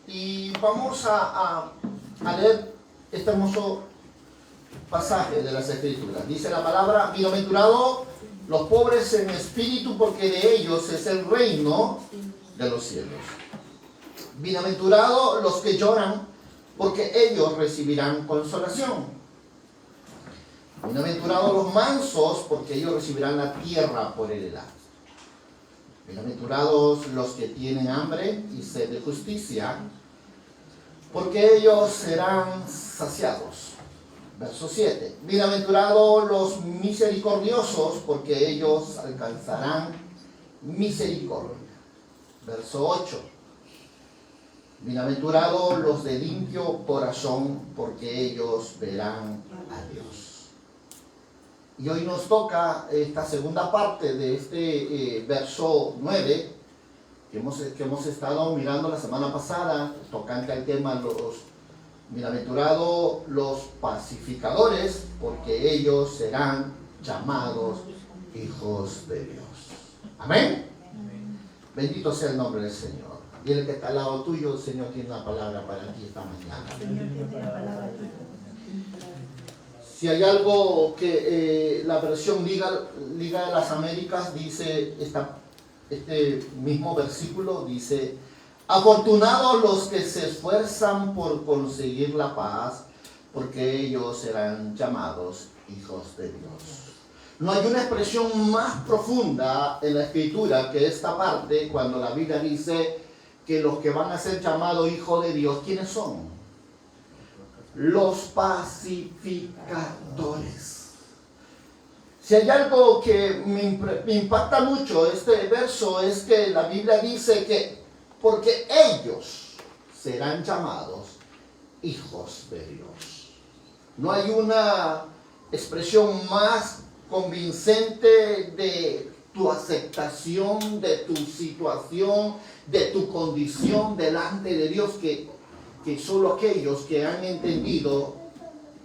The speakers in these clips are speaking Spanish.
Y vamos a leer este hermoso pasaje de las Escrituras. Dice la palabra: bienaventurados los pobres en espíritu, porque de ellos es el reino de los cielos. Bienaventurados los que lloran, porque ellos recibirán consolación. Bienaventurados los mansos, porque ellos recibirán la tierra por heredad. Bienaventurados los que tienen hambre y sed de justicia, porque ellos serán saciados. Verso 7. Bienaventurados los misericordiosos, porque ellos alcanzarán misericordia. Verso 8. Bienaventurados los de limpio corazón, porque ellos verán a Dios. Y hoy nos toca esta segunda parte de este verso 9, que hemos estado mirando la semana pasada, tocante al tema los bienaventurados los pacificadores, porque ellos serán llamados hijos de Dios. Amén. Bendito sea el nombre del Señor. Dile que está al lado tuyo: el Señor tiene una palabra para ti esta mañana. Si hay algo que la versión Liga de las Américas dice, este mismo versículo dice: afortunados los que se esfuerzan por conseguir la paz, porque ellos serán llamados hijos de Dios. No hay una expresión más profunda en la Escritura que esta parte, cuando la Biblia dice que los que van a ser llamados hijos de Dios, ¿quiénes son? Los pacificadores. Si hay algo que me impacta mucho este verso, es que la Biblia dice que porque ellos serán llamados hijos de Dios. No hay una expresión más convincente de tu aceptación, de tu situación, de tu condición delante de Dios, que solo aquellos que han entendido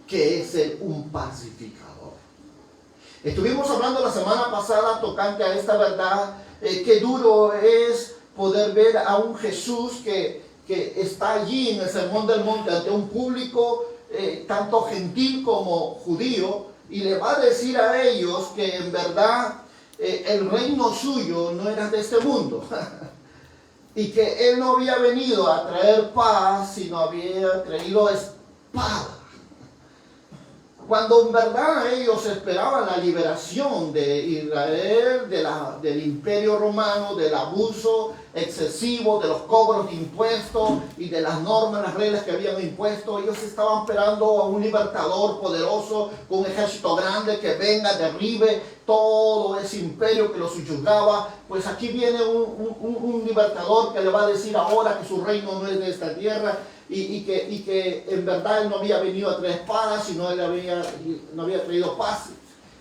que es ser un pacificador. Estuvimos hablando la semana pasada tocante a esta verdad, qué duro es poder ver a un Jesús que está allí en el Sermón del Monte ante un público tanto gentil como judío, y le va a decir a ellos que en verdad el reino suyo no era de este mundo. Y que él no había venido a traer paz, sino había traído espada. Cuando en verdad ellos esperaban la liberación de Israel, del imperio romano, del abuso excesivo, de los cobros de impuestos y de las normas, las reglas que habían impuesto, ellos estaban esperando a un libertador poderoso, con un ejército grande que venga, derribe todo ese imperio que los subyugaba. Pues aquí viene un libertador que le va a decir ahora que su reino no es de esta tierra, y que en verdad él no había venido a traer espada, sino él no había traído paz,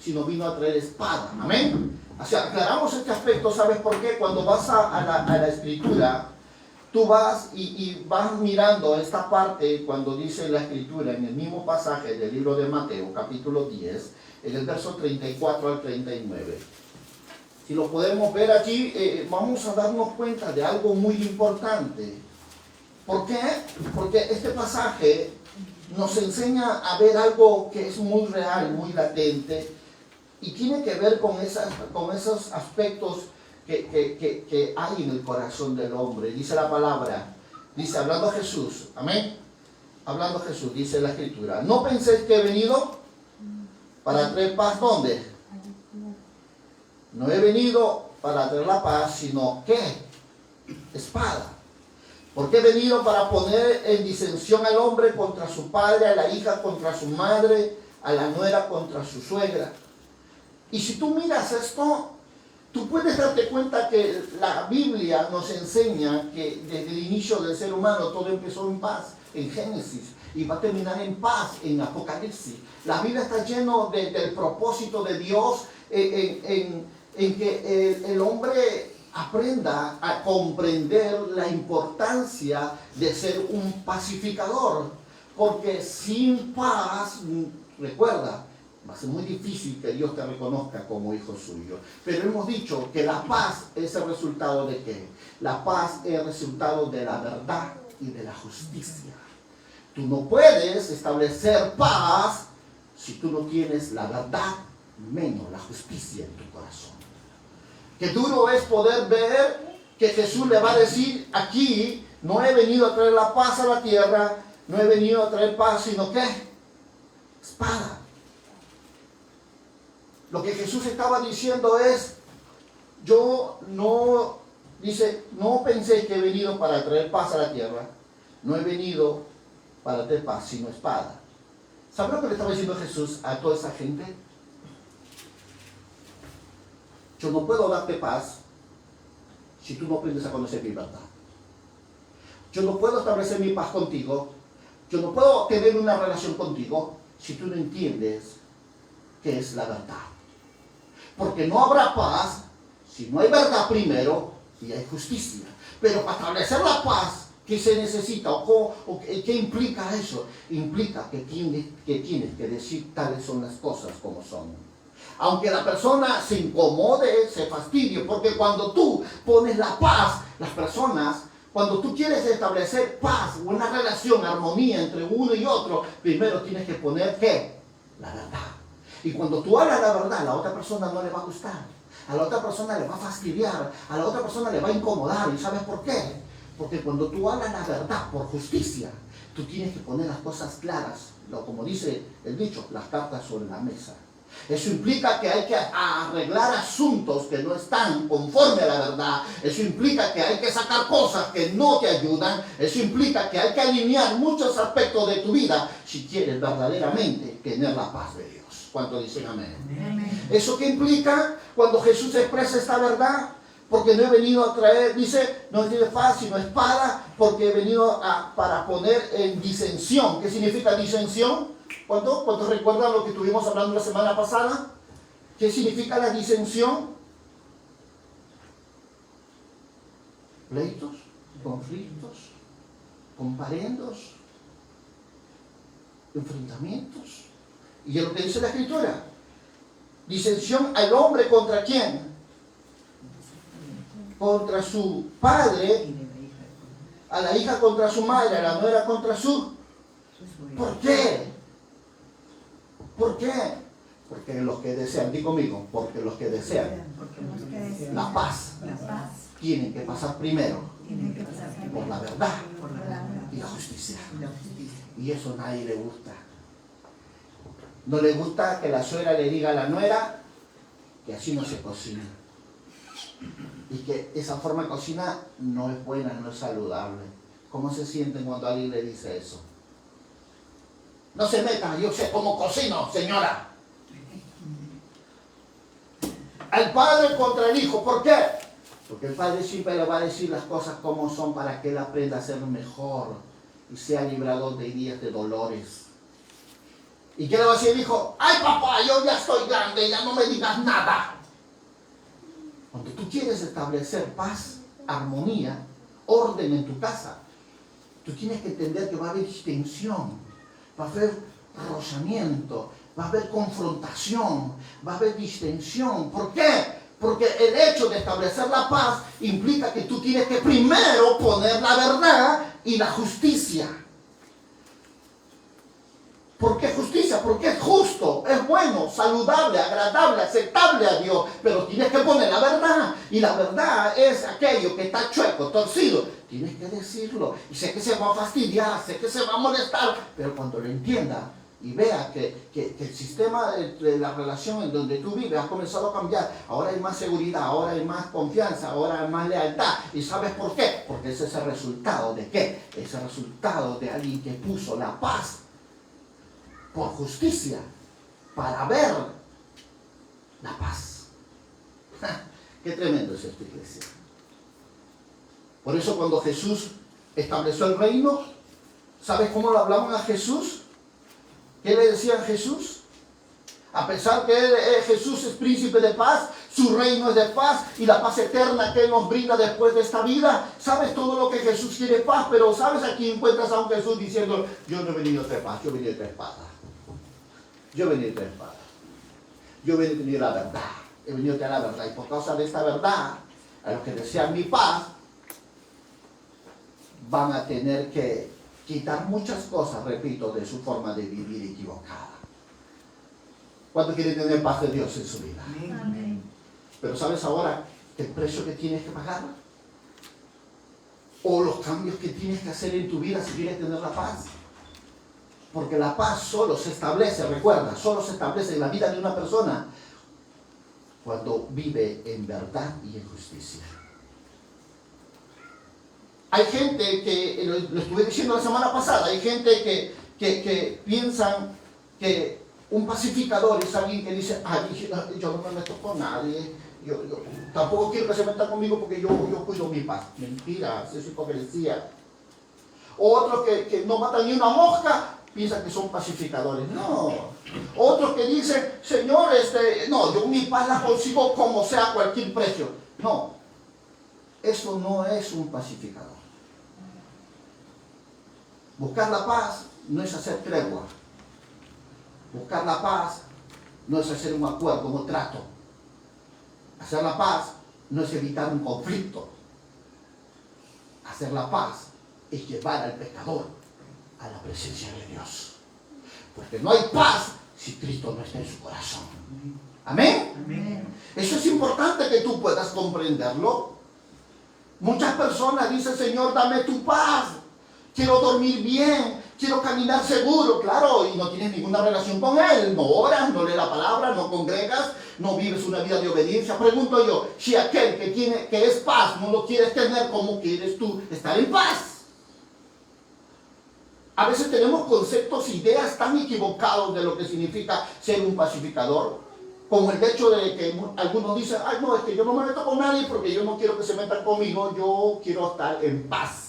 sino vino a traer espada. Amén. O sea, aclaramos este aspecto. ¿Sabes por qué? Cuando vas a la Escritura, tú vas y vas mirando esta parte cuando dice la Escritura en el mismo pasaje del libro de Mateo, capítulo 10, en el verso 34 al 39. Si lo podemos ver aquí, vamos a darnos cuenta de algo muy importante. ¿Por qué? Porque este pasaje nos enseña a ver algo que es muy real, muy latente, y tiene que ver con esos aspectos que hay en el corazón del hombre. Dice la palabra, dice, hablando Jesús, amén, hablando Jesús, dice la Escritura: ¿no penséis que he venido para traer paz? ¿Dónde? No he venido para traer la paz, sino ¿qué? Espada. Porque he venido para poner en disensión al hombre contra su padre, a la hija contra su madre, a la nuera contra su suegra. Y si tú miras esto, tú puedes darte cuenta que la Biblia nos enseña que desde el inicio del ser humano todo empezó en paz, en Génesis, y va a terminar en paz en Apocalipsis. La Biblia está lleno del propósito de Dios en que el hombre aprenda a comprender la importancia de ser un pacificador, porque sin paz, recuerda, va a ser muy difícil que Dios te reconozca como hijo suyo. Pero hemos dicho que la paz es el resultado de ¿qué? La paz es el resultado de la verdad. y de la justicia. Tú no puedes establecer paz si tú no tienes la verdad, menos la justicia en tu corazón. Qué duro es poder ver que Jesús le va a decir aquí, no he venido a traer la paz a la tierra, no he venido a traer paz, sino ¿qué? Espada. Lo que Jesús estaba diciendo es, yo no, dice, no pensé que he venido para traer paz a la tierra, no he venido para traer paz, sino espada. ¿Sabe lo que le estaba diciendo Jesús a toda esa gente? Yo no puedo darte paz si tú no aprendes a conocer mi verdad. Yo no puedo establecer mi paz contigo. Yo no puedo tener una relación contigo si tú no entiendes qué es la verdad. Porque no habrá paz si no hay verdad primero y hay justicia. Pero para establecer la paz, ¿qué se necesita? ¿Qué implica eso? Implica que tienes que decir tales son las cosas como son. Aunque la persona se incomode, se fastidie, porque cuando tú pones la paz, las personas, cuando tú quieres establecer paz, una relación, armonía entre uno y otro, primero tienes que poner ¿qué? La verdad. Y cuando tú hablas la verdad, a la otra persona no le va a gustar, a la otra persona le va a fastidiar, a la otra persona le va a incomodar. ¿Y sabes por qué? Porque cuando tú hablas la verdad por justicia, tú tienes que poner las cosas claras, como dice el dicho, las cartas sobre la mesa. Eso implica que hay que arreglar asuntos que no están conforme a la verdad. Eso implica que hay que sacar cosas que no te ayudan. Eso implica que hay que alinear muchos aspectos de tu vida si quieres verdaderamente tener la paz de Dios. ¿Cuánto dicen amén? Amén. ¿Eso qué implica cuando Jesús expresa esta verdad? Porque no he venido a traer, dice, no tiene paz sino espada, porque he venido para poner en disensión. ¿Qué significa disensión? ¿Cuántos recuerdan lo que estuvimos hablando la semana pasada? ¿Qué significa la disensión? Pleitos, conflictos, comparendos, enfrentamientos. Y es lo que dice la Escritura. Disensión al hombre ¿contra quién? Contra su padre, a la hija contra su madre, a la nuera contra su... ¿Por qué? ¿Por qué? Porque los que desean, di conmigo, porque los que desean la paz tienen que pasar primero por la verdad y la justicia. Y eso a nadie le gusta. No le gusta que la suegra le diga a la nuera que así no se cocina. Y que esa forma de cocina no es buena, no es saludable. ¿Cómo se sienten cuando alguien le dice eso? No se meta, yo sé cómo cocino, señora. Al padre contra el hijo, ¿por qué? Porque el padre siempre le va a decir las cosas como son para que él aprenda a ser mejor y sea librador de días de dolores. ¿Y qué le va a decir el hijo? Ay papá, yo ya estoy grande, ya no me digas nada. Cuando tú quieres establecer paz, armonía, orden en tu casa, tú tienes que entender que va a haber tensión, va a haber rozamiento, va a haber confrontación, va a haber distensión. ¿Por qué? Porque el hecho de establecer la paz implica que tú tienes que primero poner la verdad y la justicia. ¿Por qué justicia? Porque es justo, es bueno, saludable, agradable, aceptable a Dios. Pero tienes que poner la verdad. Y la verdad es aquello que está chueco, torcido. Tienes que decirlo. Y sé que se va a fastidiar, sé que se va a molestar. Pero cuando lo entienda y vea que el sistema de la relación en donde tú vives ha comenzado a cambiar. Ahora hay más seguridad, ahora hay más confianza, ahora hay más lealtad. ¿Y sabes por qué? Porque ese es el resultado de ¿qué? Es el resultado de alguien que puso la paz por justicia, para ver la paz. Qué tremendo es esta iglesia. Por eso cuando Jesús estableció el reino, ¿sabes cómo lo hablaban a Jesús? ¿Qué le decían a Jesús? A pesar que Jesús es príncipe de paz, su reino es de paz y la paz eterna que Él nos brinda después de esta vida. Sabes todo lo que Jesús quiere paz, pero ¿sabes aquí encuentras a un Jesús diciendo, yo no he venido a traer paz, yo he venido a traer espada? Yo he venido a traer espada. Yo he venido a la verdad. He venido a traer la verdad. Y por causa de esta verdad, a los que desean mi paz, van a tener que quitar muchas cosas, repito, de su forma de vivir equivocada. ¿Cuánto quieren tener paz de Dios en su vida? Amén. Pero ¿sabes ahora el precio que tienes que pagar? O los cambios que tienes que hacer en tu vida si quieres tener la paz. Porque la paz solo se establece, recuerda, solo se establece en la vida de una persona cuando vive en verdad y en justicia. Hay gente que, lo estuve diciendo la semana pasada, hay gente que piensan que un pacificador es alguien que dice, ay, yo no me meto con nadie, yo tampoco quiero que se metan conmigo porque yo cuido mi paz. Mentira, eso es hipocresía. Otros que no matan ni una mosca, piensan que son pacificadores. No. Otros que dicen, Señor, no, yo mi paz la consigo como sea a cualquier precio. No, eso no es un pacificador. Buscar la paz no es hacer tregua. Buscar la paz no es hacer un acuerdo, un trato. Hacer la paz no es evitar un conflicto. Hacer la paz es llevar al pecador a la presencia de Dios. Porque no hay paz si Cristo no está en su corazón. ¿Amén? Amén. Eso es importante que tú puedas comprenderlo. Muchas personas dicen, Señor, dame tu paz. Quiero dormir bien, quiero caminar seguro, claro, y no tienes ninguna relación con Él. No oras, no lees la palabra, no congregas, no vives una vida de obediencia. Pregunto yo, si aquel que es paz no lo quieres tener, ¿cómo quieres tú estar en paz? A veces tenemos conceptos, ideas tan equivocados de lo que significa ser un pacificador, como el hecho de que algunos dicen, ay no, es que yo no me meto con nadie porque yo no quiero que se metan conmigo, yo quiero estar en paz.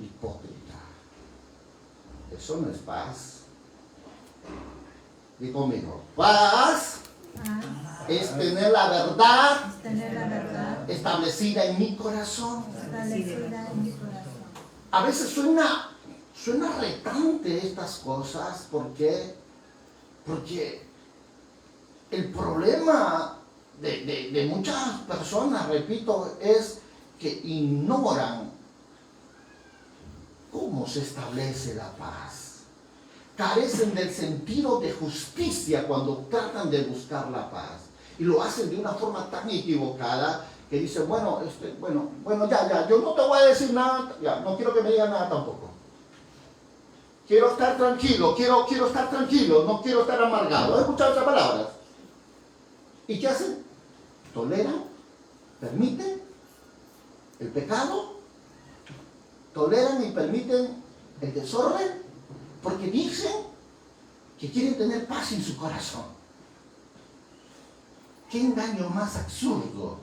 Hipócrita. Eso no es paz. Di conmigo, paz es tener la verdad establecida en mi corazón. A veces suena retante estas cosas. ¿Por qué? Porque el problema de muchas personas, repito, es que ignoran cómo se establece la paz. Carecen del sentido de justicia cuando tratan de buscar la paz. Y lo hacen de una forma tan equivocada que dicen, bueno, ya, yo no te voy a decir nada, ya, no quiero que me digan nada tampoco. Quiero estar tranquilo, quiero estar tranquilo, no quiero estar amargado. ¿Has escuchado esas palabras? ¿Y qué hacen? Toleran, permiten el pecado, toleran y permiten el desorden, porque dicen que quieren tener paz en su corazón. ¿Qué engaño más absurdo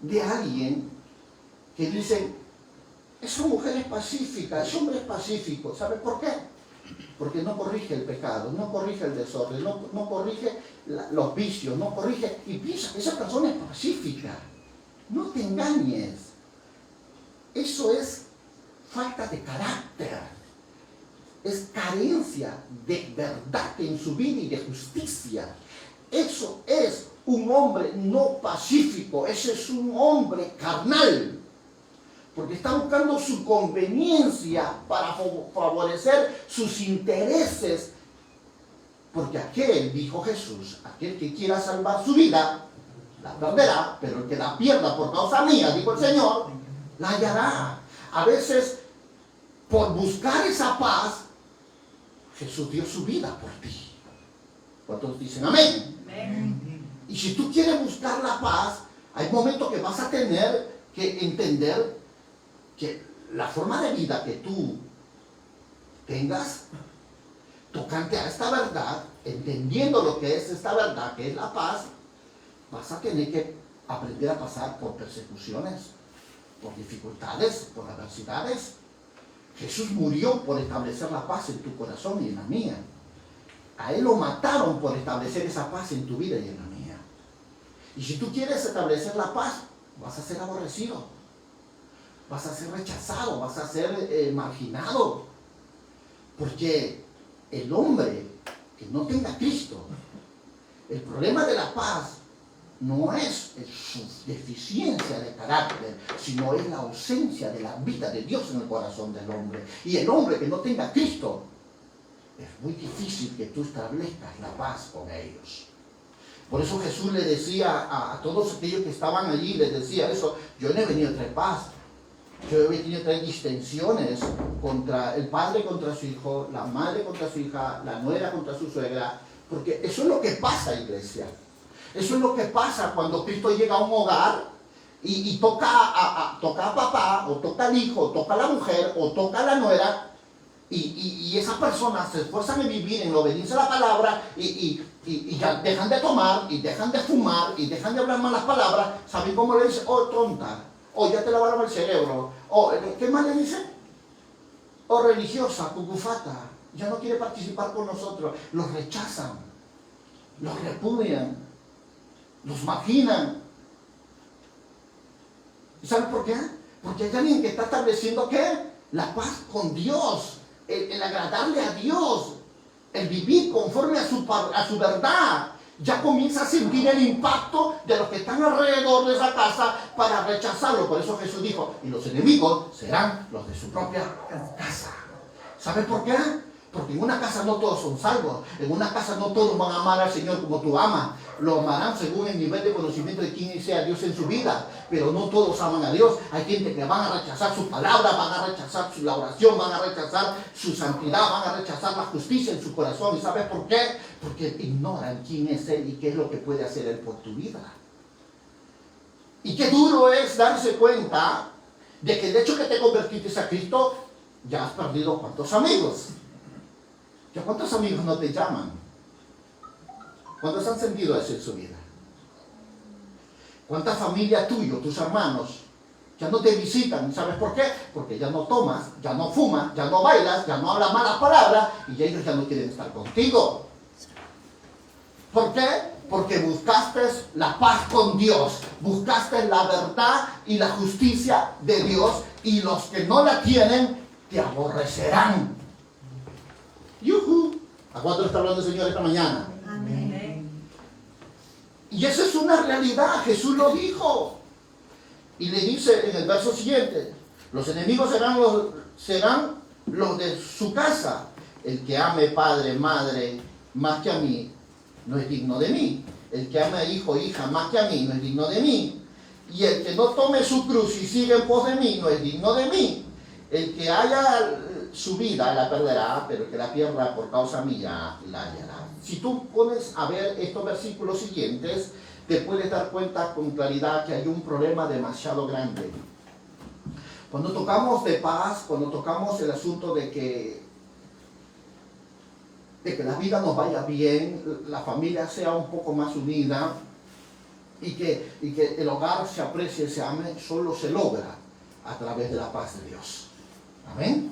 de alguien que dice, esa mujer es pacífica, ese hombre es pacífico? ¿Sabe por qué? Porque no corrige el pecado, no corrige el desorden, no corrige los vicios, no corrige, y piensa que esa persona es pacífica. No te engañes. Eso es falta de carácter, es carencia de verdad en su vida y de justicia. Eso es un hombre no pacífico, ese es un hombre carnal, porque está buscando su conveniencia para favorecer sus intereses. Porque aquel, dijo Jesús, aquel que quiera salvar su vida, la perderá, pero el que la pierda por causa mía, dijo el Señor, la hallará. A veces, por buscar esa paz, Jesús dio su vida por ti. ¿Cuántos dicen amén? Amén. Y si tú quieres buscar la paz, hay momentos que vas a tener que entender que la forma de vida que tú tengas, tocante a esta verdad, entendiendo lo que es esta verdad, que es la paz, vas a tener que aprender a pasar por persecuciones, por dificultades, por adversidades. Jesús murió por establecer la paz en tu corazón y en la mía. A Él lo mataron por establecer esa paz en tu vida y en la mía. Y si tú quieres establecer la paz, vas a ser aborrecido, vas a ser rechazado, vas a ser marginado. Porque el hombre que no tenga a Cristo, el problema de la paz no es su deficiencia de carácter, sino es la ausencia de la vida de Dios en el corazón del hombre. Y el hombre que no tenga a Cristo, es muy difícil que tú establezcas la paz con ellos. Por eso Jesús le decía a todos aquellos que estaban allí, les decía eso: yo no he venido a traer paz, yo he venido a traer distensiones, contra el padre contra su hijo, la madre contra su hija, la nuera contra su suegra, porque eso es lo que pasa, iglesia. Eso es lo que pasa cuando Cristo llega a un hogar y toca a papá, o toca al hijo, o toca a la mujer, o toca a la nuera, y esas personas se esfuerzan en vivir en la obediencia a la palabra, y ya dejan de tomar, y dejan de fumar, y dejan de hablar malas palabras. ¿Saben cómo le dicen? Oh, tonta, o ya te lavaron el cerebro, o ¿qué más le dicen? O religiosa, cucufata, ya no quiere participar con nosotros. Los rechazan, los repudian, los marginan. ¿Y saben por qué? Porque hay alguien que está estableciendo ¿qué? La paz con Dios, el agradarle a Dios, el vivir conforme a su verdad. Ya comienza a sentir el impacto de los que están alrededor de esa casa para rechazarlo. Por eso Jesús dijo: y los enemigos serán los de su propia casa. ¿Sabes por qué? Porque en una casa no todos son salvos. En una casa no todos van a amar al Señor como tú amas. Lo amarán según el nivel de conocimiento de quién sea Dios en su vida. Pero no todos aman a Dios. Hay gente que van a rechazar su palabra, van a rechazar la oración, van a rechazar su santidad, van a rechazar la justicia en su corazón. ¿Y sabes por qué? Porque ignoran quién es Él y qué es lo que puede hacer Él por tu vida. Y qué duro es darse cuenta de que el hecho que te convertiste a Cristo, ya has perdido ¿cuántos amigos? ¿Ya cuántos amigos no te llaman? ¿Cuántos han sentido eso en su vida? ¿Cuánta familia tuya, tus hermanos, ya no te visitan? ¿Sabes por qué? Porque ya no tomas, ya no fumas, ya no bailas, ya no hablas malas palabras, y ellos ya no quieren estar contigo. ¿Por qué? Porque buscaste la paz con Dios, buscaste la verdad y la justicia de Dios, y los que no la tienen te aborrecerán. ¡Yujú! ¿A cuánto le está hablando el Señor esta mañana? Amén. Y esa es una realidad, Jesús lo dijo. Y le dice en el verso siguiente: los enemigos serán los de su casa. El que ame padre, madre, más que a mí, no es digno de mí. El que ame a hijo, hija, más que a mí, no es digno de mí. Y el que no tome su cruz y siga en pos de mí, no es digno de mí. El que haya su vida la perderá, pero el que la pierda por causa mía la hallará. Si tú pones a ver estos versículos siguientes, te puedes dar cuenta con claridad que hay un problema demasiado grande. Cuando tocamos de paz, cuando tocamos el asunto de que la vida nos vaya bien, la familia sea un poco más unida, y que el hogar se aprecie, se ame, solo se logra a través de la paz de Dios. Amén.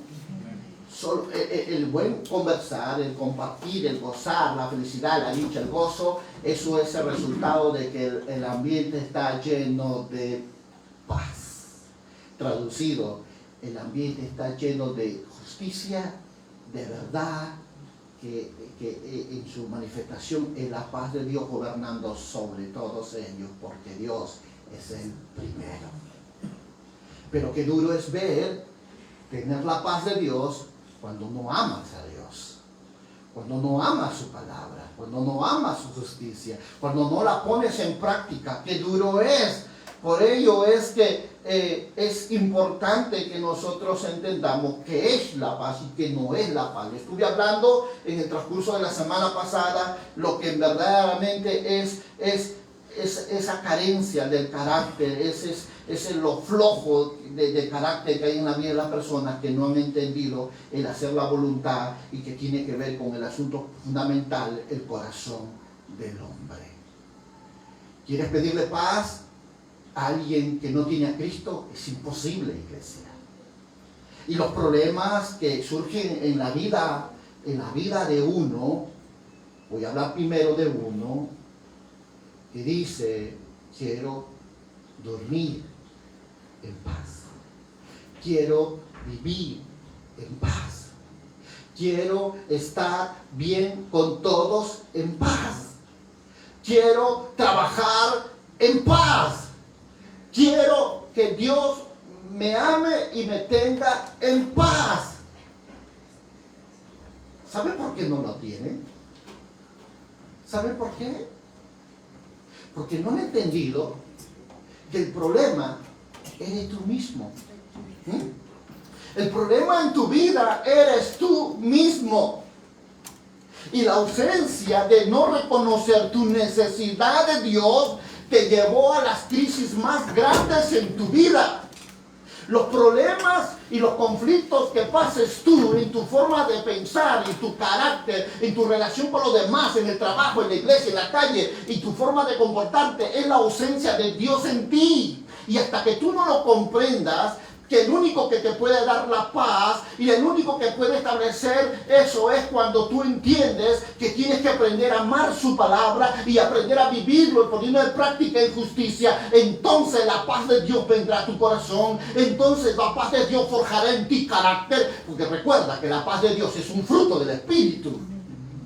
Solo el buen conversar, el compartir, el gozar, la felicidad, la dicha, el gozo, eso es el resultado de que el ambiente está lleno de paz. Traducido, el ambiente está lleno de justicia, de verdad, que en su manifestación es la paz de Dios gobernando sobre todos ellos, porque Dios es el primero. Pero qué duro es tener la paz de Dios cuando no amas a Dios, cuando no amas su palabra, cuando no amas su justicia, cuando no la pones en práctica. Qué duro es. Por ello es que es importante que nosotros entendamos qué es la paz y qué no es la paz. Estuve hablando en el transcurso de la semana pasada lo que verdaderamente es esa carencia del carácter, es lo flojo de carácter que hay en la vida de las personas que no han entendido el hacer la voluntad, y que tiene que ver con el asunto fundamental, el corazón del hombre. ¿Quieres pedirle paz a alguien que no tiene a Cristo? Es imposible, iglesia. Y los problemas que surgen en la vida de uno, voy a hablar primero de uno, que dice: quiero dormir en paz, quiero vivir en paz, quiero estar bien con todos en paz, quiero trabajar en paz. Quiero que Dios me ame y me tenga en paz. ¿Sabe por qué no lo tiene? ¿Sabe por qué? Porque no han entendido que el problema eres tú mismo. El problema en tu vida eres tú mismo. Y la ausencia de no reconocer tu necesidad de Dios te llevó a las crisis más grandes en tu vida. Los problemas y los conflictos que pases tú en tu forma de pensar, en tu carácter, en tu relación con los demás, en el trabajo, en la iglesia, en la calle, y tu forma de comportarte es la ausencia de Dios en ti. Y hasta que tú no lo comprendas, que el único que te puede dar la paz y el único que puede establecer eso es cuando tú entiendes que tienes que aprender a amar su palabra y aprender a vivirlo y poniendo en práctica en justicia. Entonces la paz de Dios vendrá a tu corazón. Entonces la paz de Dios forjará en ti carácter, porque recuerda que la paz de Dios es un fruto del Espíritu.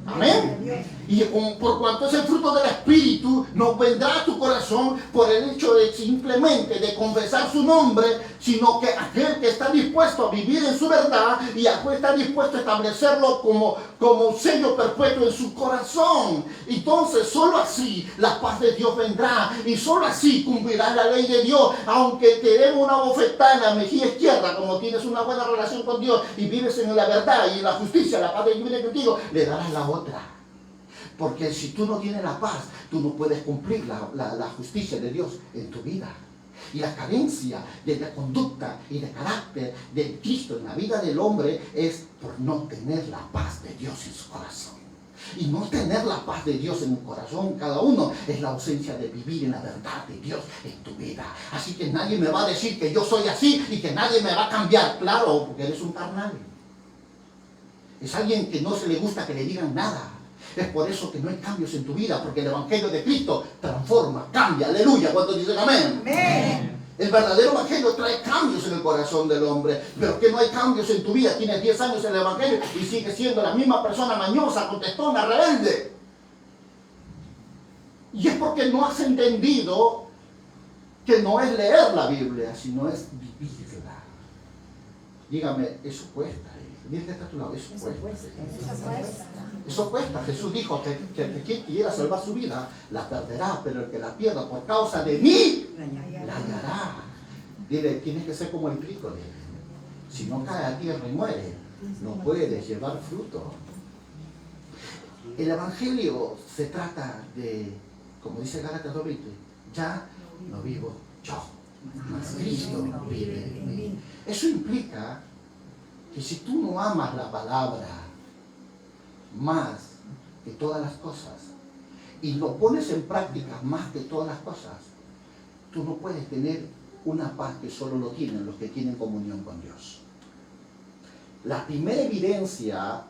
Amén. Y por cuanto es el fruto del Espíritu, no vendrá a tu corazón por el hecho de simplemente de confesar su nombre, sino que aquel que está dispuesto a vivir en su verdad y aquel está dispuesto a establecerlo como un sello perpetuo en su corazón. Entonces solo así la paz de Dios vendrá y solo así cumplirás la ley de Dios. Aunque te den una bofetada en la mejilla izquierda, como tienes una buena relación con Dios y vives en la verdad y en la justicia, la paz de Dios viene contigo, le darás la otra. Porque si tú no tienes la paz, tú no puedes cumplir la justicia de Dios en tu vida. Y la carencia de la conducta y de carácter de Cristo en la vida del hombre es por no tener la paz de Dios en su corazón. Y no tener la paz de Dios en el corazón cada uno es la ausencia de vivir en la verdad de Dios en tu vida. Así que nadie me va a decir que yo soy así y que nadie me va a cambiar. Claro, porque eres un carnal. Es alguien que no se le gusta que le digan nada. Es por eso que no hay cambios en tu vida, porque el Evangelio de Cristo transforma, cambia, aleluya. ¿Cuántos dicen amén? Amén. El verdadero Evangelio trae cambios en el corazón del hombre, pero que no hay cambios en tu vida. Tienes 10 años en el Evangelio y sigues siendo la misma persona mañosa, contestona, rebelde. Y es porque no has entendido que no es leer la Biblia, sino es vivirla. Dígame, eso cuesta. Mira que está a tu lado, eso cuesta. Eso cuesta. Jesús dijo que quien quiera salvar su vida la perderá, pero el que la pierda por causa de mí la hallará. Dile, tienes que ser como el trícode. Si no cae a tierra y muere, no puedes llevar fruto. El Evangelio se trata de, como dice Gálatas 2:20, ya no vivo yo, mas Cristo vive en mí. Eso implica que si tú no amas la palabra más que todas las cosas y lo pones en práctica más que todas las cosas, tú no puedes tener una paz que solo lo tienen los que tienen comunión con Dios. La primera evidencia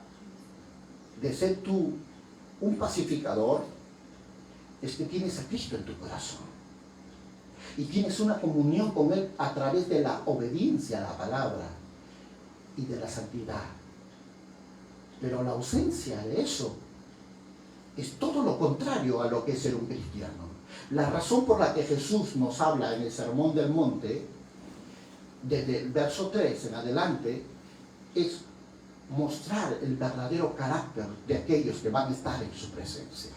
de ser tú un pacificador es que tienes a Cristo en tu corazón y tienes una comunión con Él a través de la obediencia a la palabra y de la santidad. Pero la ausencia de eso es todo lo contrario a lo que es ser un cristiano. La razón por la que Jesús nos habla en el Sermón del Monte, desde el verso 3 en adelante, es mostrar el verdadero carácter de aquellos que van a estar en su presencia,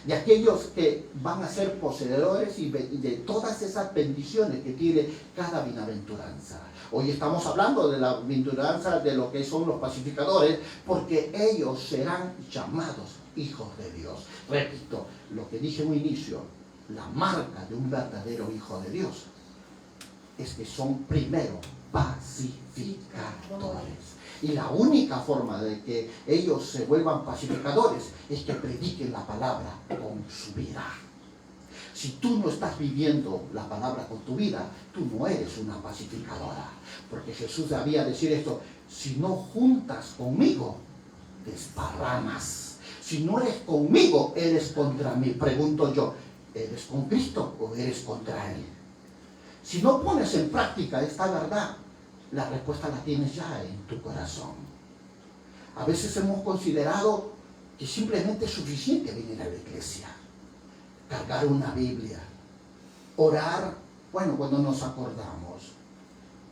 de aquellos que van a ser poseedores y de todas esas bendiciones que tiene cada bienaventuranza. Hoy estamos hablando de la bienaventuranza de lo que son los pacificadores, porque ellos serán llamados hijos de Dios. Repito, lo que dije en un inicio, la marca de un verdadero hijo de Dios es que son primero pacificadores. Y la única forma de que ellos se vuelvan pacificadores es que prediquen la palabra con su vida. Si tú no estás viviendo la palabra con tu vida, tú no eres una pacificadora. Porque Jesús debía decir esto: si no juntas conmigo, desparramas. Si no eres conmigo, eres contra mí. Pregunto yo, ¿eres con Cristo o eres contra Él? Si no pones en práctica esta verdad, la respuesta la tienes ya en tu corazón. A veces hemos considerado que simplemente es suficiente venir a la iglesia, cargar una Biblia, Orar, bueno, cuando nos acordamos.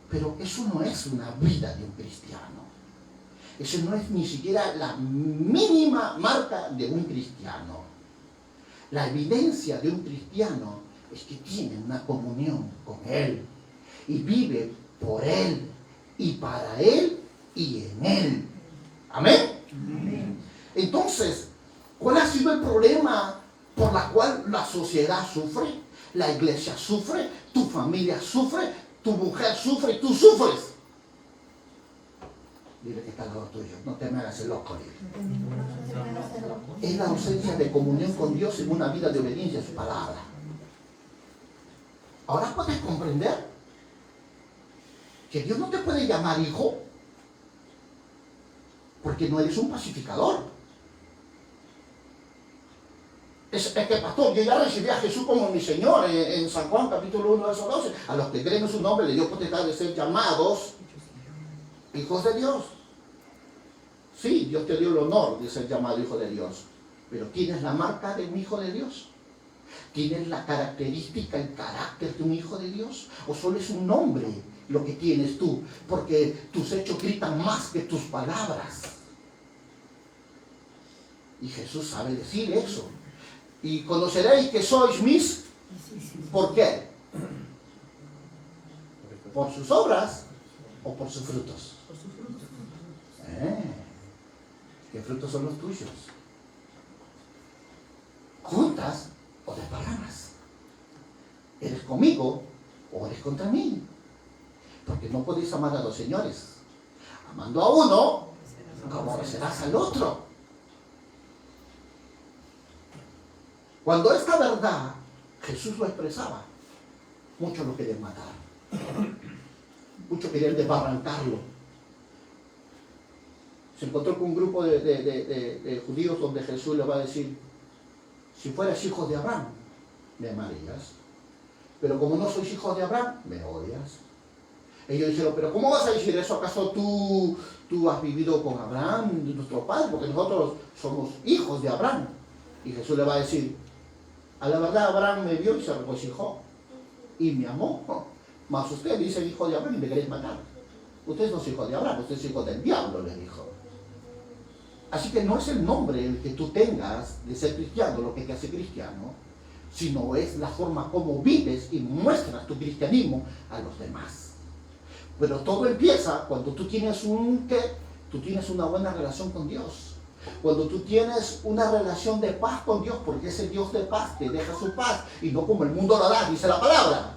Pero eso no es una vida de un cristiano. Eso no es ni siquiera la mínima marca de un cristiano. La evidencia de un cristiano es que tiene una comunión con Él y vive por Él y para Él y en Él. ¿Amén? Amén. Entonces, ¿cuál ha sido el problema por la cual la sociedad sufre? La iglesia sufre, tu familia sufre, tu mujer sufre y tú sufres. Dile que está al lado tuyo, no te me hagas el loco. Es la ausencia de comunión con Dios en una vida de obediencia a su palabra. Ahora puedes comprender que Dios no te puede llamar hijo porque no eres un pacificador. Es que, pastor, yo ya recibí a Jesús como mi Señor en San Juan capítulo 1, verso 12. A los que creen en su nombre le dio potestad de ser llamados hijos de Dios. Sí, Dios te dio el honor de ser llamado hijo de Dios. Pero ¿tienes la marca de un hijo de Dios? ¿Tienes la característica, el carácter de un hijo de Dios? ¿O solo es un nombre lo que tienes tú? Porque tus hechos gritan más que tus palabras. Y Jesús sabe decir eso. Y conoceréis que sois mis. ¿Por qué? ¿Por sus obras o por sus frutos? ¿Qué frutos son los tuyos? ¿Juntas o desparramas? ¿Eres conmigo o eres contra mí? Porque no podéis amar a dos señores. Amando a uno, aborrecerás al otro. Cuando esta verdad Jesús lo expresaba, muchos lo querían matar. Muchos querían desbarrancarlo. Se encontró con un grupo de judíos donde Jesús le va a decir: si fueras hijo de Abraham, me amarías. Pero como no sois hijos de Abraham, me odias. Ellos dijeron: pero ¿cómo vas a decir eso? ¿Acaso tú has vivido con Abraham, nuestro padre? Porque nosotros somos hijos de Abraham. Y Jesús le va a decir: a la verdad Abraham me vio y se regocijó y me amó. Mas ustedes dicen hijo de Abraham y me queréis matar. Ustedes no son hijos de Abraham, ustedes son hijos del diablo, le dijo. Así que no es el nombre el que tú tengas de ser cristiano lo que te hace cristiano, sino es la forma como vives y muestras tu cristianismo a los demás. Pero todo empieza cuando tú tienes tú tienes una buena relación con Dios. Cuando tú tienes una relación de paz con Dios, porque ese Dios de paz te deja su paz y no como el mundo la da, dice la palabra.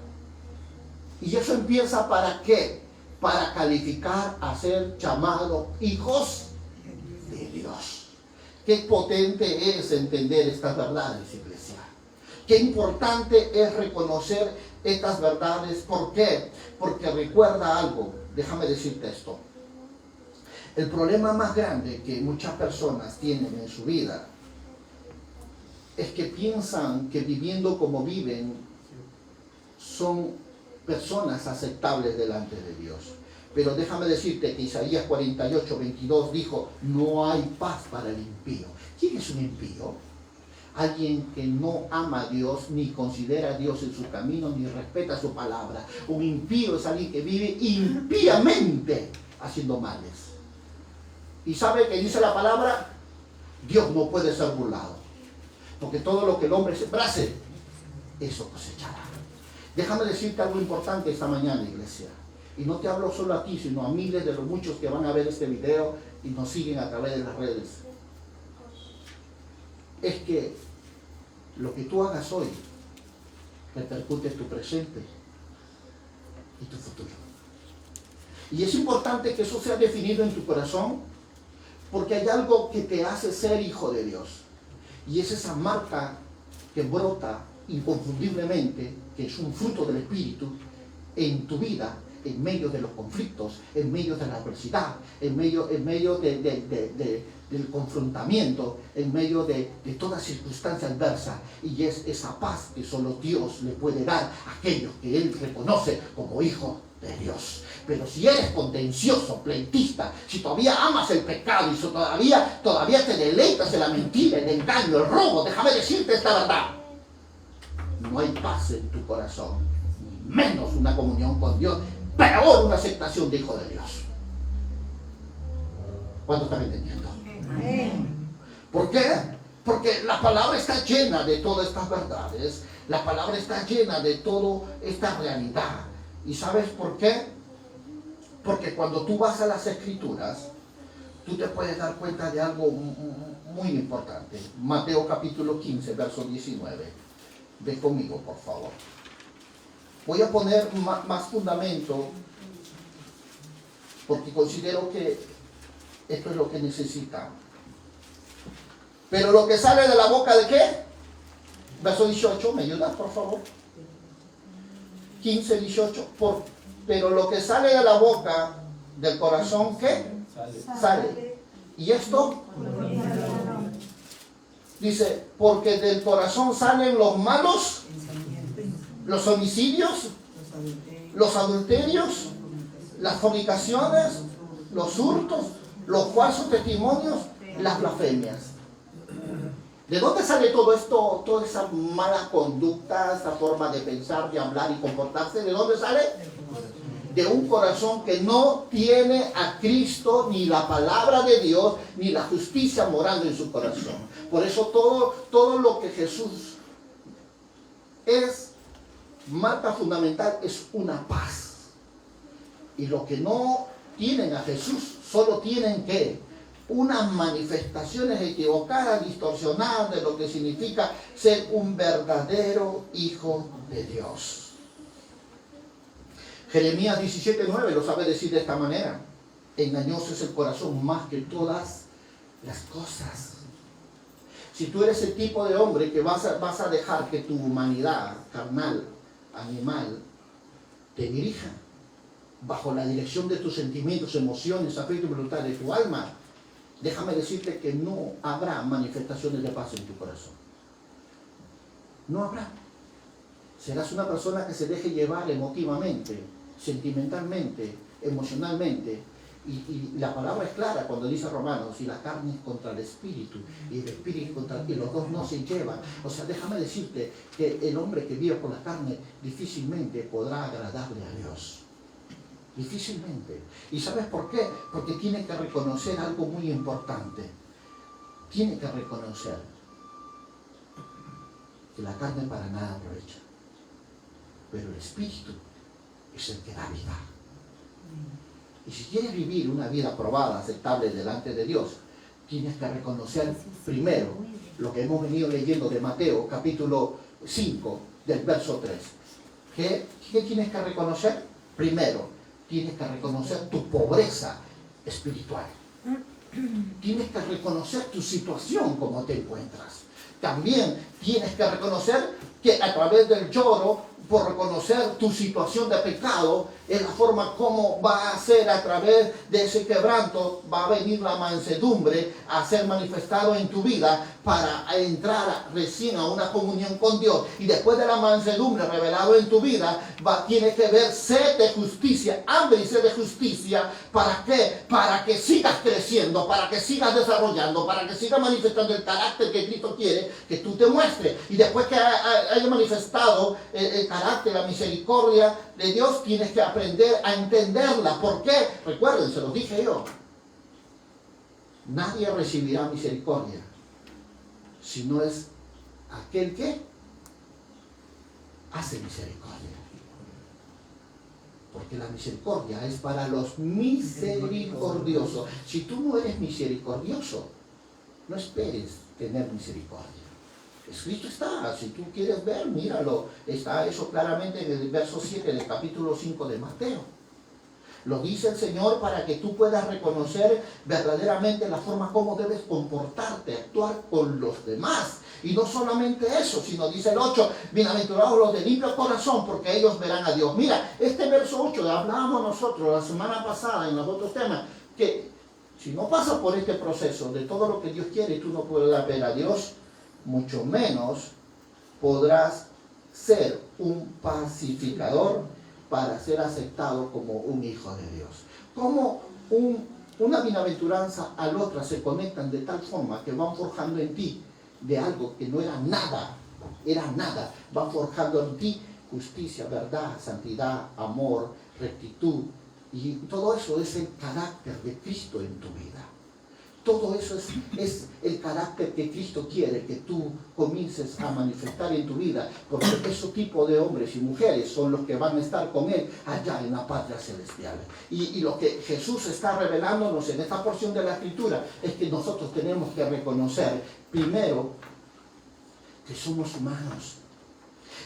Y eso empieza ¿para qué? Para calificar a ser llamados hijos de Dios. Qué potente es entender estas verdades, iglesia. Qué importante es reconocer estas verdades. ¿Por qué? Porque recuerda algo. Déjame decirte esto. El problema más grande que muchas personas tienen en su vida es que piensan que viviendo como viven son personas aceptables delante de Dios. Pero déjame decirte que Isaías 48, 22 dijo: no hay paz para el impío. ¿Quién es un impío? Alguien que no ama a Dios, ni considera a Dios en su camino, ni respeta su palabra. Un impío es alguien que vive impíamente haciendo males. Y sabe que dice la palabra: Dios no puede ser burlado, porque todo lo que el hombre sembrase, eso cosechará. Déjame decirte algo importante esta mañana, iglesia. Y no te hablo solo a ti, sino a miles de los muchos que van a ver este video y nos siguen a través de las redes. Es que lo que tú hagas hoy repercute en tu presente y tu futuro. Y es importante que eso sea definido en tu corazón, porque hay algo que te hace ser hijo de Dios. Y es esa marca que brota inconfundiblemente, que es un fruto del Espíritu en tu vida, en medio de los conflictos, en medio de la adversidad, en medio del confrontamiento, en medio de toda circunstancia adversa. Y es esa paz que solo Dios le puede dar a aquellos que Él reconoce como hijos de Dios. Pero si eres contencioso, pleitista, si todavía amas el pecado y si todavía te deleitas en la mentira, el engaño, el robo, déjame decirte esta verdad: no hay paz en tu corazón, menos una comunión con Dios, peor una aceptación de hijo de Dios. ¿Cuánto están entendiendo? ¿Por qué? Porque la palabra está llena de todas estas verdades. La palabra está llena de toda esta realidad. ¿Y sabes por qué? Porque cuando tú vas a las Escrituras, tú te puedes dar cuenta de algo muy importante. Mateo capítulo 15, verso 19. Ve conmigo, por favor. Voy a poner más fundamento, porque considero que esto es lo que necesitamos. Pero lo que sale de la boca ¿de qué? Verso 18, ¿me ayudas, por favor? 15, 18. Pero lo que sale de la boca del corazón, ¿qué? Sale. ¿Y esto? Dice, porque del corazón salen los malos, los homicidios, los adulterios, las fornicaciones, los hurtos, los falsos testimonios, las blasfemias. ¿De dónde sale todo esto, toda esa mala conducta, esa forma de pensar, de hablar y comportarse? ¿De dónde sale? De un corazón que no tiene a Cristo, ni la palabra de Dios, ni la justicia morando en su corazón. Por eso todo lo que Jesús es, marca fundamental, es una paz. Y los que no tienen a Jesús, solo tienen que unas manifestaciones equivocadas, distorsionadas de lo que significa ser un verdadero hijo de Dios. Jeremías 17:9 lo sabe decir de esta manera: engañoso es el corazón más que todas las cosas. Si tú eres el tipo de hombre que vas a dejar que tu humanidad carnal, animal, te dirija bajo la dirección de tus sentimientos, emociones, afecto y voluntad de tu alma, déjame decirte que no habrá manifestaciones de paz en tu corazón. No habrá. Serás una persona que se deje llevar emotivamente, sentimentalmente, emocionalmente. Y la palabra es clara cuando dice Romanos, y la carne es contra el espíritu, y el espíritu contra el... y los dos no se llevan. O sea, déjame decirte que el hombre que vive por la carne difícilmente podrá agradarle a Dios. Difícilmente. ¿Y sabes por qué? Porque tiene que reconocer algo muy importante. Tiene que reconocer que la carne para nada aprovecha, pero el espíritu es el que da vida. Y si quieres vivir una vida aprobada, aceptable delante de Dios, tienes que reconocer primero lo que hemos venido leyendo de Mateo capítulo 5 del verso 3. ¿Qué tienes que reconocer? Primero, tienes que reconocer tu pobreza espiritual. Tienes que reconocer tu situación como te encuentras. También tienes que reconocer que a través del lloro, por reconocer tu situación de pecado, es la forma como va a ser a través de ese quebranto, va a venir la mansedumbre a ser manifestado en tu vida para entrar recién a una comunión con Dios. Y después de la mansedumbre revelado en tu vida, tienes que ver sed de justicia, hambre y sed de justicia. ¿Para qué? Para que sigas creciendo, para que sigas desarrollando, para que sigas manifestando el carácter que Cristo quiere que tú te muestres. Y después que haya manifestado el carácter, la misericordia de Dios, tienes que aprender a entenderla. ¿Por qué? Recuerden, se los dije yo. Nadie recibirá misericordia si no es aquel que hace misericordia. Porque la misericordia es para los misericordiosos. Si tú no eres misericordioso, no esperes tener misericordia. Escrito está, si tú quieres ver, míralo. Está eso claramente en el verso 7 del capítulo 5 de Mateo. Lo dice el Señor para que tú puedas reconocer verdaderamente la forma como debes comportarte, actuar con los demás. Y no solamente eso, sino dice el 8, bienaventurados los de limpio corazón, porque ellos verán a Dios. Mira, este verso 8, hablábamos nosotros la semana pasada en los otros temas, que si no pasas por este proceso de todo lo que Dios quiere, tú no podrás ver a Dios, mucho menos podrás ser un pacificador para ser aceptado como un hijo de Dios. Como una bienaventuranza a la otra se conectan de tal forma que van forjando en ti de algo que no era nada Era nada. Va forjando en ti justicia, verdad, santidad, amor, rectitud. Y todo eso es el carácter de Cristo en tu vida. Todo eso es el carácter que Cristo quiere que tú comiences a manifestar en tu vida, porque ese tipo de hombres y mujeres son los que van a estar con Él allá en la patria celestial. Y lo que Jesús está revelándonos en esta porción de la Escritura es que nosotros tenemos que reconocer, primero, que somos humanos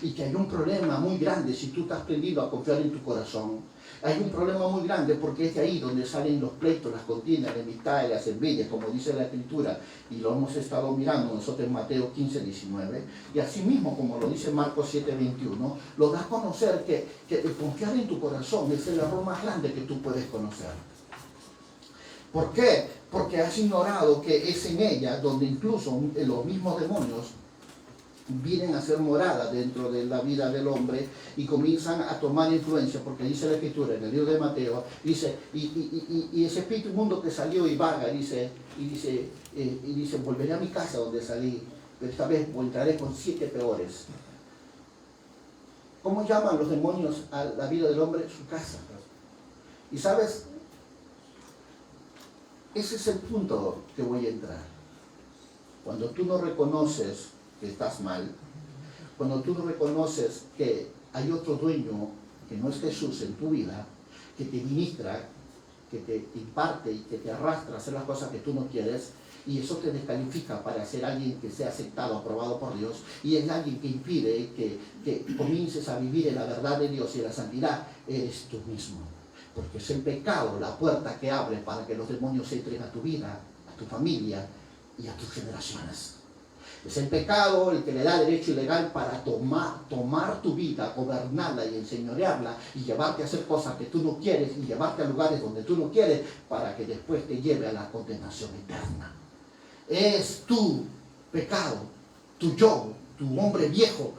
y que hay un problema muy grande si tú estás aprendido a confiar en tu corazón. Hay un problema muy grande porque es de ahí donde salen los pleitos, las contiendas, las enemistades, las envidias, como dice la Escritura, y lo hemos estado mirando nosotros en Mateo 15, 19, y así mismo como lo dice Marcos 7, 21, lo da a conocer que el confiar en tu corazón es el error más grande que tú puedes conocer. ¿Por qué? Porque has ignorado que es en ella donde incluso los mismos demonios vienen a ser morada dentro de la vida del hombre y comienzan a tomar influencia, porque dice la Escritura en el libro de Mateo, dice, y ese espíritu inmundo que salió y vaga, dice, volveré a mi casa donde salí, pero esta vez volveré con 7 peores. ¿Cómo llaman los demonios a la vida del hombre? Su casa. Y sabes, ese es el punto que voy a entrar. Cuando tú no reconoces que estás mal, cuando tú reconoces que hay otro dueño que no es Jesús en tu vida, que te ministra, que te imparte y que te arrastra a hacer las cosas que tú no quieres, y eso te descalifica para ser alguien que sea aceptado, aprobado por Dios, y es alguien que impide que comiences a vivir en la verdad de Dios y en la santidad, eres tú mismo. Porque es el pecado la puerta que abre para que los demonios entren a tu vida, a tu familia y a tus generaciones. Es el pecado el que le da derecho ilegal para tomar tu vida, gobernarla y enseñorearla y llevarte a hacer cosas que tú no quieres y llevarte a lugares donde tú no quieres para que después te lleve a la condenación eterna. Es tu pecado, tu yo, tu hombre viejo,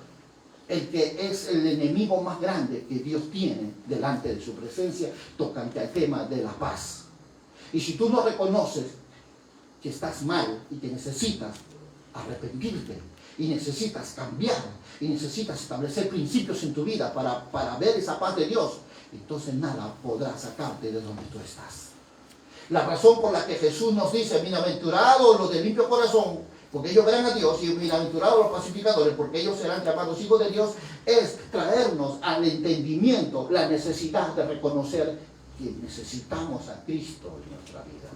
el que es el enemigo más grande que Dios tiene delante de su presencia tocante al tema de la paz. Y si tú no reconoces que estás mal y que necesitas arrepentirte y necesitas cambiar y necesitas establecer principios en tu vida para ver esa paz de Dios, entonces nada podrá sacarte de donde tú estás. La razón por la que Jesús nos dice, bienaventurados los de limpio corazón, porque ellos verán a Dios, y bienaventurados los pacificadores, porque ellos serán llamados hijos de Dios, es traernos al entendimiento la necesidad de reconocer que necesitamos a Cristo en nuestra vida.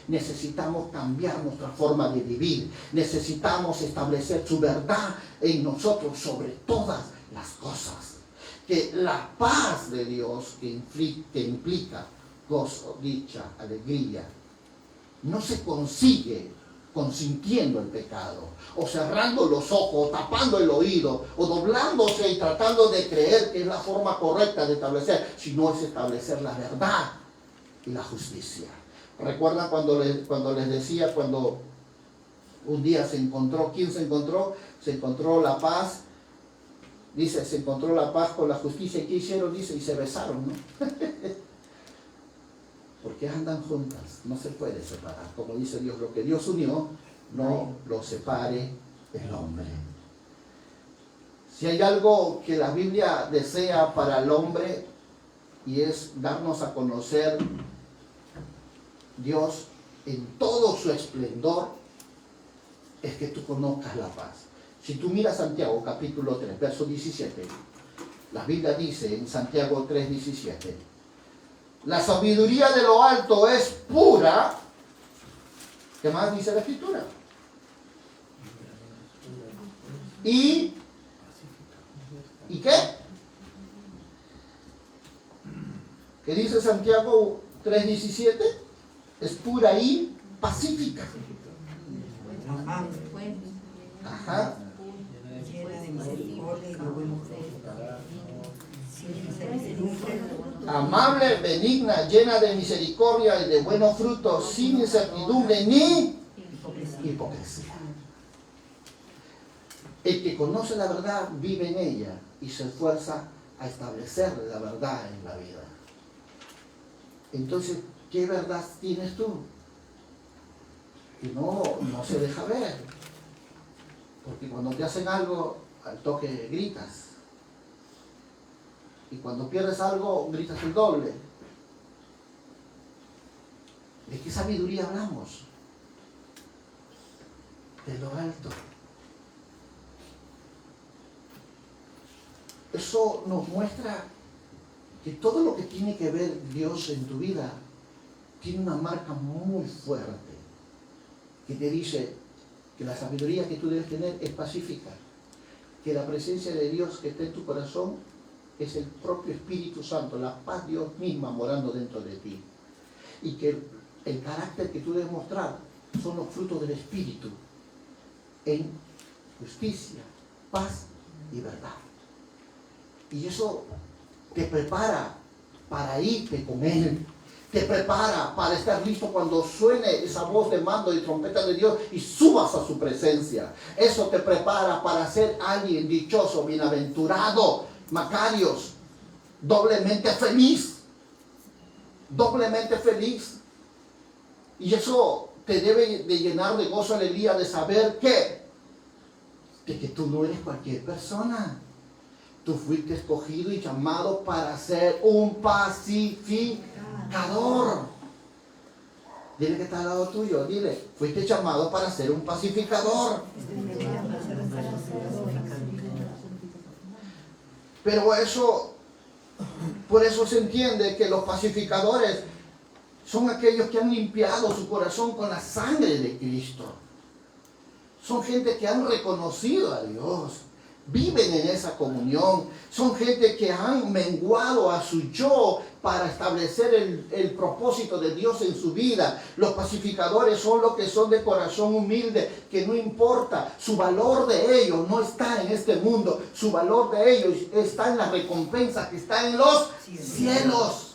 Necesitamos cambiar nuestra forma de vivir. Necesitamos establecer su verdad en nosotros sobre todas las cosas. Que la paz de Dios que implica gozo, dicha, alegría, no se consigue consintiendo el pecado, o cerrando los ojos, o tapando el oído, o doblándose y tratando de creer que es la forma correcta de establecer, sino es establecer la verdad y la justicia. ¿Recuerdan cuando les decía, cuando un día se encontró, ¿quién se encontró? Se encontró la paz, dice, se encontró la paz con la justicia, ¿y qué hicieron? Dice, y se besaron, ¿no? Porque andan juntas, no se puede separar. Como dice Dios, lo que Dios unió, no lo separe el hombre. Si hay algo que la Biblia desea para el hombre, y es darnos a conocer Dios en todo su esplendor, es que tú conozcas la paz. Si tú miras Santiago capítulo 3, verso 17, la Biblia dice en Santiago 3, 17, la sabiduría de lo alto es pura. ¿Qué más dice la Escritura? ¿Y qué? ¿Qué dice Santiago 3:17? Es pura y pacífica. Ajá. Amable, benigna, llena de misericordia y de buenos frutos, sin incertidumbre ni hipocresía. El que conoce la verdad vive en ella y se esfuerza a establecer la verdad en la vida. Entonces, ¿qué verdad tienes tú? Que no se deja ver. Porque cuando te hacen algo, al toque gritas. Y cuando pierdes algo, gritas el doble. ¿De qué sabiduría hablamos? De lo alto. Eso nos muestra que todo lo que tiene que ver Dios en tu vida tiene una marca muy fuerte que te dice que la sabiduría que tú debes tener es pacífica, que la presencia de Dios que está en tu corazón es el propio Espíritu Santo, la paz Dios misma morando dentro de ti, y que el carácter que tú debes mostrar son los frutos del Espíritu en justicia, paz y verdad. Y eso te prepara para irte con Él. Te prepara para estar listo cuando suene esa voz de mando y trompeta de Dios y subas a su presencia. Eso te prepara para ser alguien dichoso, bienaventurado, Macarios, doblemente feliz. Doblemente feliz. Y eso te debe de llenar de gozo, alegría, de saber de que tú no eres cualquier persona. Tú fuiste escogido y llamado para ser un pacificador. Dile que está al lado tuyo, dile, fuiste llamado para ser un pacificador. Pero por eso se entiende que los pacificadores son aquellos que han limpiado su corazón con la sangre de Cristo. Son gente que han reconocido a Dios. Viven en esa comunión. Son gente que han menguado a su yo para establecer el propósito de Dios en su vida. Los pacificadores son los que son de corazón humilde, que no importa, su valor de ellos no está en este mundo. Su valor de ellos está en la recompensa que está en los cielos.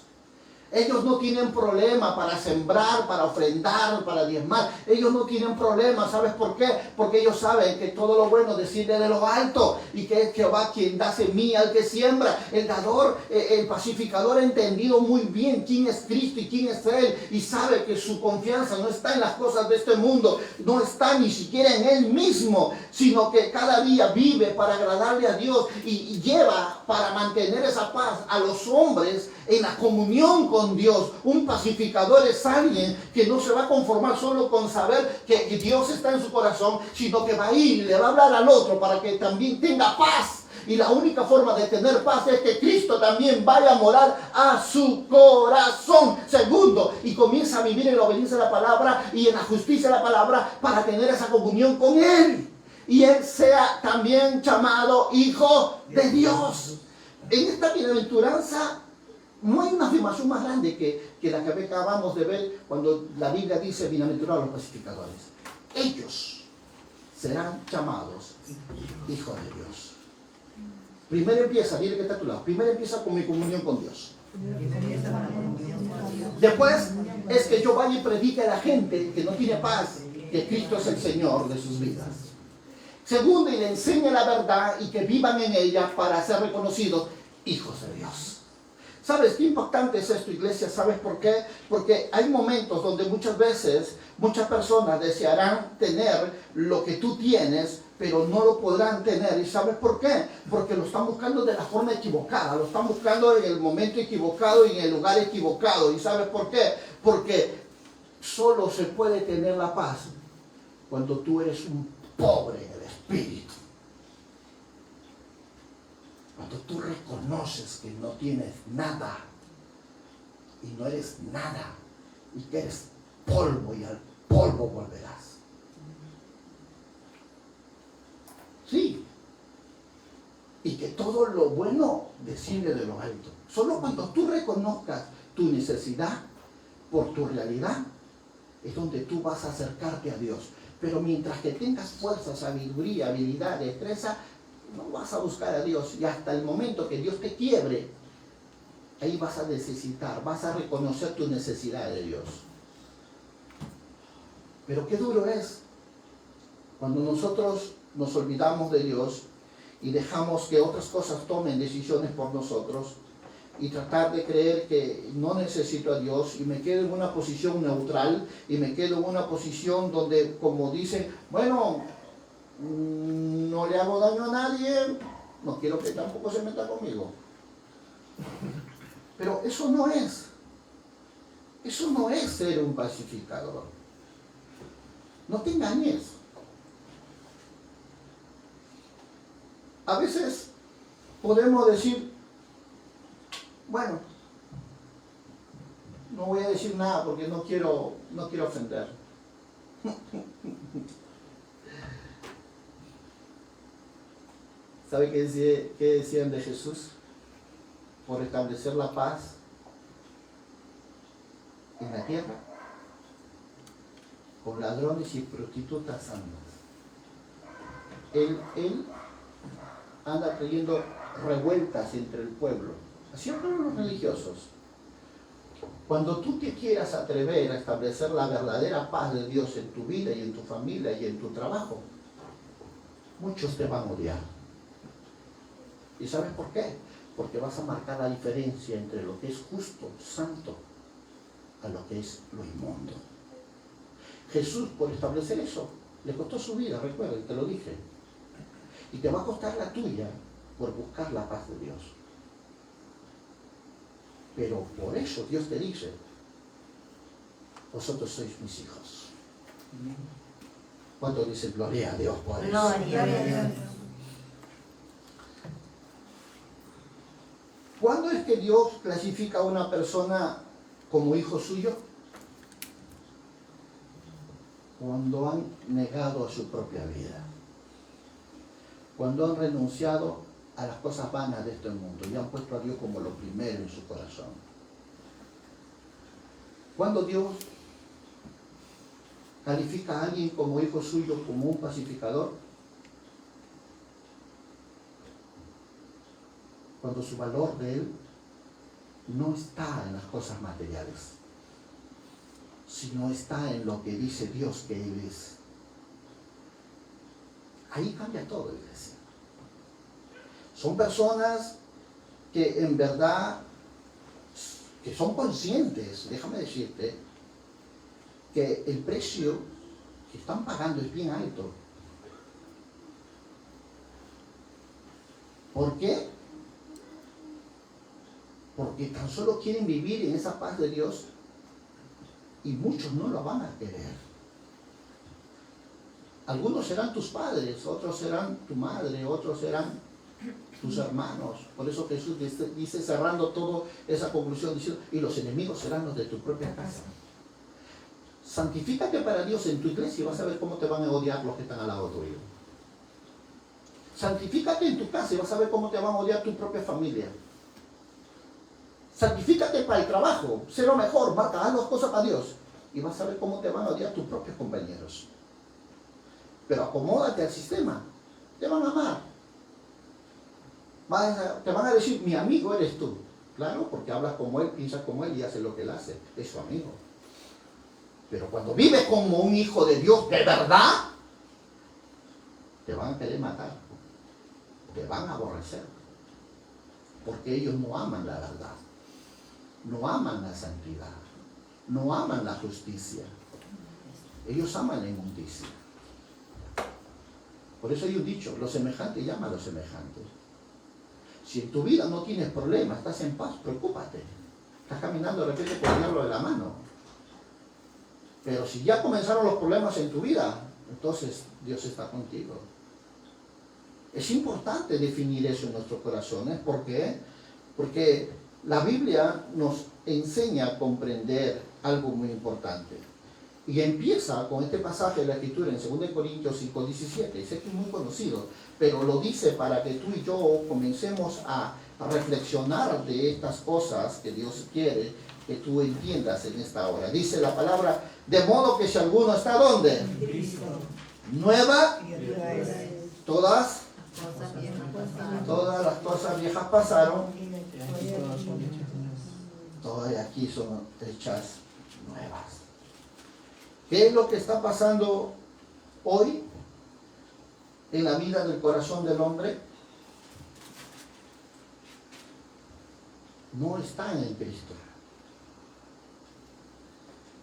Ellos no tienen problema para sembrar, para ofrendar, para diezmar. Ellos no tienen problema. ¿Sabes por qué? Porque ellos saben que todo lo bueno desciende de lo alto y que es Jehová quien da semilla al que siembra. El dador, el pacificador ha entendido muy bien quién es Cristo y quién es Él, y sabe que su confianza no está en las cosas de este mundo, no está ni siquiera en Él mismo, sino que cada día vive para agradarle a Dios y lleva para mantener esa paz a los hombres en la comunión con Dios. Un pacificador es alguien que no se va a conformar solo con saber que Dios está en su corazón, sino que va a ir y le va a hablar al otro para que también tenga paz. Y la única forma de tener paz es que Cristo también vaya a morar a su corazón. Segundo, y comienza a vivir en la obediencia de la palabra y en la justicia de la palabra para tener esa comunión con Él. Y Él sea también llamado Hijo de Dios. En esta bienaventuranza no hay una afirmación más grande que la que acabamos de ver cuando la Biblia dice bienaventurados los pacificadores. Ellos serán llamados hijos de Dios. Primero empieza, dile que está a tu lado, primero empieza con mi comunión con Dios. Después es que yo vaya y predique a la gente que no tiene paz, que Cristo es el Señor de sus vidas. Segundo, y le enseñe la verdad y que vivan en ella para ser reconocidos hijos de Dios. ¿Sabes qué importante es esto, iglesia? ¿Sabes por qué? Porque hay momentos donde muchas veces muchas personas desearán tener lo que tú tienes, pero no lo podrán tener. ¿Y sabes por qué? Porque lo están buscando de la forma equivocada, lo están buscando en el momento equivocado y en el lugar equivocado. ¿Y sabes por qué? Porque solo se puede tener la paz cuando tú eres un pobre en el espíritu. Cuando tú reconoces que no tienes nada y no eres nada y que eres polvo y al polvo volverás. Sí. Y que todo lo bueno desciende de lo alto. Solo cuando tú reconozcas tu necesidad por tu realidad es donde tú vas a acercarte a Dios. Pero mientras que tengas fuerza, sabiduría, habilidad, destreza, no vas a buscar a Dios, y hasta el momento que Dios te quiebre, ahí vas a necesitar, vas a reconocer tu necesidad de Dios. Pero qué duro es cuando nosotros nos olvidamos de Dios y dejamos que otras cosas tomen decisiones por nosotros y tratar de creer que no necesito a Dios y me quedo en una posición neutral y me quedo en una posición donde, como dicen, bueno, no le hago daño a nadie, no quiero que tampoco se meta conmigo. Pero eso no es ser un pacificador. No te engañes. A veces podemos decir, bueno, no voy a decir nada porque no quiero ofender. ¿Sabe qué decían de Jesús? Por establecer la paz en la tierra, con ladrones y prostitutas andas. Él anda trayendo revueltas entre el pueblo. Así hablan los religiosos. Cuando tú te quieras atrever a establecer la verdadera paz de Dios en tu vida y en tu familia y en tu trabajo, muchos te van a odiar. ¿Y sabes por qué? Porque vas a marcar la diferencia entre lo que es justo, santo, a lo que es lo inmundo. Jesús, por establecer eso, le costó su vida, recuerda, te lo dije. Y te va a costar la tuya por buscar la paz de Dios. Pero por eso Dios te dice, vosotros sois mis hijos. ¿Cuánto dice gloria a Dios por eso? Gloria a Dios. ¿Cuándo es que Dios clasifica a una persona como hijo suyo? Cuando han negado a su propia vida. Cuando han renunciado a las cosas vanas de este mundo y han puesto a Dios como lo primero en su corazón. Cuando Dios califica a alguien como hijo suyo, como un pacificador, cuando su valor de él no está en las cosas materiales, sino está en lo que dice Dios que él es. Ahí cambia todo, iglesia. Son personas que en verdad, que son conscientes, déjame decirte, que el precio que están pagando es bien alto. ¿Por qué? Porque tan solo quieren vivir en esa paz de Dios y muchos no lo van a querer. Algunos serán tus padres, otros serán tu madre, otros serán tus hermanos. Por eso Jesús dice cerrando toda esa conclusión, diciendo, y los enemigos serán los de tu propia casa. Santifícate para Dios en tu iglesia y vas a ver cómo te van a odiar los que están al lado tuyo. Santifícate en tu casa y vas a ver cómo te van a odiar tu propia familia. Santifícate para el trabajo, sé lo mejor, marca, haz las cosas para Dios y vas a ver cómo te van a odiar tus propios compañeros. Pero acomódate al sistema, te van a amar. Te van a decir, mi amigo eres tú. Claro, porque hablas como él, piensas como él y haces lo que él hace, es su amigo. Pero cuando vives como un hijo de Dios de verdad, te van a querer matar, te van a aborrecer, porque ellos no aman la verdad. No aman la santidad, no aman la justicia, ellos aman la inmundicia. Por eso hay un dicho, lo semejante llama a lo semejante. Si en tu vida no tienes problemas, estás en paz, preocúpate. Estás caminando de repente por el diablo de la mano. Pero si ya comenzaron los problemas en tu vida, entonces Dios está contigo. Es importante definir eso en nuestros corazones. ¿Por qué? Porque la Biblia nos enseña a comprender algo muy importante. Y empieza con este pasaje de la Escritura en 2 Corintios 5:17. Sé que es muy conocido, pero lo dice para que tú y yo comencemos a reflexionar de estas cosas que Dios quiere que tú entiendas en esta hora. Dice la palabra, de modo que si alguno está ¿dónde? Nueva, todas las cosas viejas pasaron, todas aquí son hechas nuevas. ¿Qué es lo que está pasando hoy en la vida del corazón del hombre? No está en Cristo.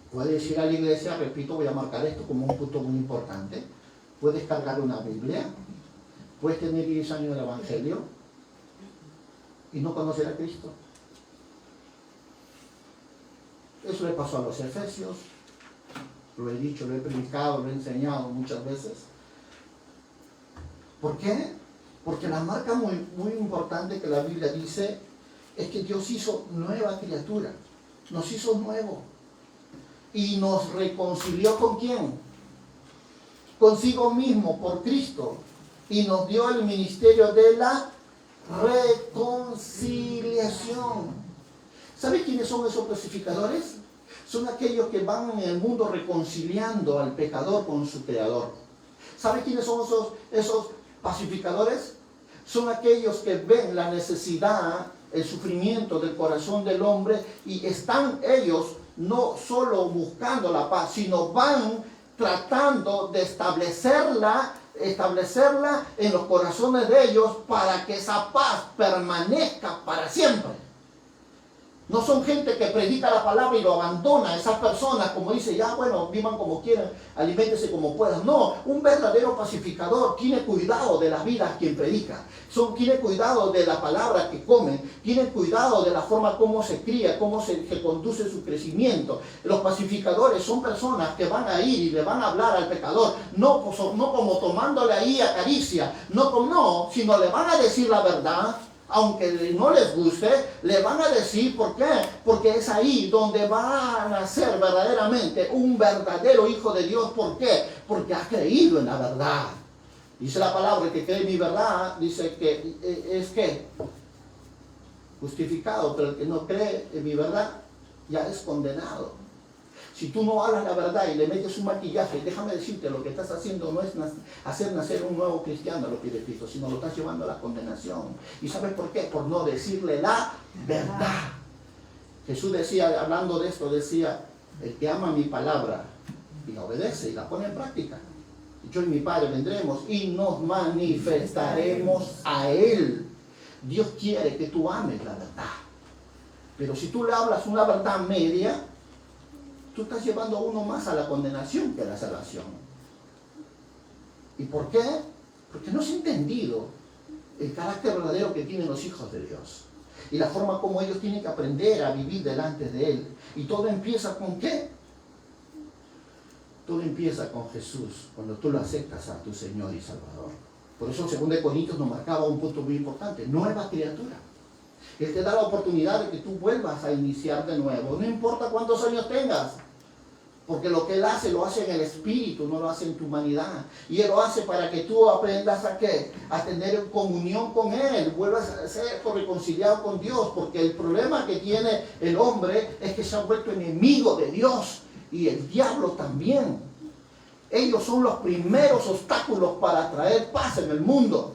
Puedes ir a la iglesia, repito, voy a marcar esto como un punto muy importante. Puedes cargar una Biblia, puedes tener 10 años del Evangelio y no conocer a Cristo. Eso le pasó a los efesios. Lo he dicho, lo he predicado, lo he enseñado muchas veces. ¿Por qué? Porque la marca muy importante que la Biblia dice es que Dios hizo nueva criatura. Nos hizo nuevo. Y nos reconcilió ¿con quién? Consigo mismo, por Cristo. Y nos dio el ministerio de la reconciliación. ¿Sabe quiénes son esos pacificadores? Son aquellos que van en el mundo reconciliando al pecador con su Creador. ¿Sabe quiénes son esos pacificadores? Son aquellos que ven la necesidad, el sufrimiento del corazón del hombre y están ellos no solo buscando la paz, sino van tratando de establecerla en los corazones de ellos para que esa paz permanezca para siempre. No son gente que predica la palabra y lo abandona. Esas personas, como dice, ya bueno, vivan como quieran, aliméntense como puedan. No, un verdadero pacificador tiene cuidado de las vidas quien predica. Tiene cuidado de la palabra que comen. Tiene cuidado de la forma como se cría, cómo se conduce su crecimiento. Los pacificadores son personas que van a ir y le van a hablar al pecador. No como tomándole ahí a caricia. Sino le van a decir la verdad. Aunque no les guste, le van a decir ¿por qué? Porque es ahí donde va a nacer verdaderamente un verdadero hijo de Dios. ¿Por qué? Porque ha creído en la verdad. Dice la palabra que cree en mi verdad, dice que es que justificado, pero el que no cree en mi verdad ya es condenado. Si tú no hablas la verdad y le metes un maquillaje, déjame decirte, lo que estás haciendo no es hacer nacer un nuevo cristiano, lo pide Cristo, sino lo estás llevando a la condenación. ¿Y sabes por qué? Por no decirle la verdad. Jesús decía, hablando de esto, decía, el que ama mi palabra y la obedece y la pone en práctica, yo y mi Padre vendremos y nos manifestaremos a Él. Dios quiere que tú ames la verdad. Pero si tú le hablas una verdad media, tú estás llevando a uno más a la condenación que a la salvación. ¿Y por qué? Porque no has entendido el carácter verdadero que tienen los hijos de Dios. Y la forma como ellos tienen que aprender a vivir delante de Él. Y todo empieza ¿con qué? Todo empieza con Jesús, cuando tú lo aceptas a tu Señor y Salvador. Por eso en 2 Corintios nos marcaba un punto muy importante. Nueva criatura. Él te da la oportunidad de que tú vuelvas a iniciar de nuevo. No importa cuántos años tengas. Porque lo que Él hace, lo hace en el espíritu, no lo hace en tu humanidad. Y Él lo hace para que tú aprendas ¿a qué? A tener comunión con Él, vuelvas a ser reconciliado con Dios. Porque el problema que tiene el hombre es que se ha vuelto enemigo de Dios. Y el diablo también. Ellos son los primeros obstáculos para traer paz en el mundo.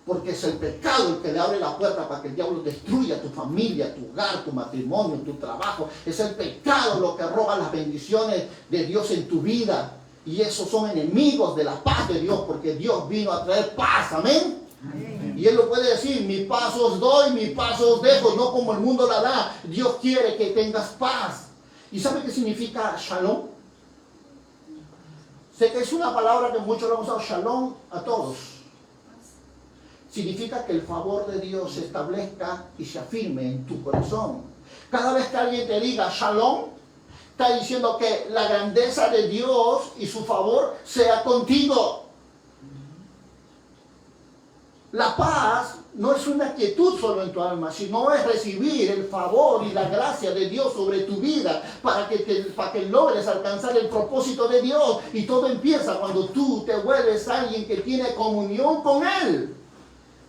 Porque es el pecado el que le abre la puerta para que el diablo destruya tu familia, tu hogar, tu matrimonio, tu trabajo. Es el pecado lo que roba las bendiciones de Dios en tu vida. Y esos son enemigos de la paz de Dios, porque Dios vino a traer paz. Amén. Amén. Y Él lo puede decir, mi paz os doy, mi paz os dejo, no como el mundo la da. Dios quiere que tengas paz. ¿Y sabe qué significa shalom? Sé que es una palabra que muchos lo han usado, shalom a todos. Significa que el favor de Dios se establezca y se afirme en tu corazón. Cada vez que alguien te diga shalom, está diciendo que la grandeza de Dios y su favor sea contigo. La paz no es una quietud solo en tu alma, sino es recibir el favor y la gracia de Dios sobre tu vida para que logres alcanzar el propósito de Dios. Y todo empieza cuando tú te vuelves alguien que tiene comunión con Él.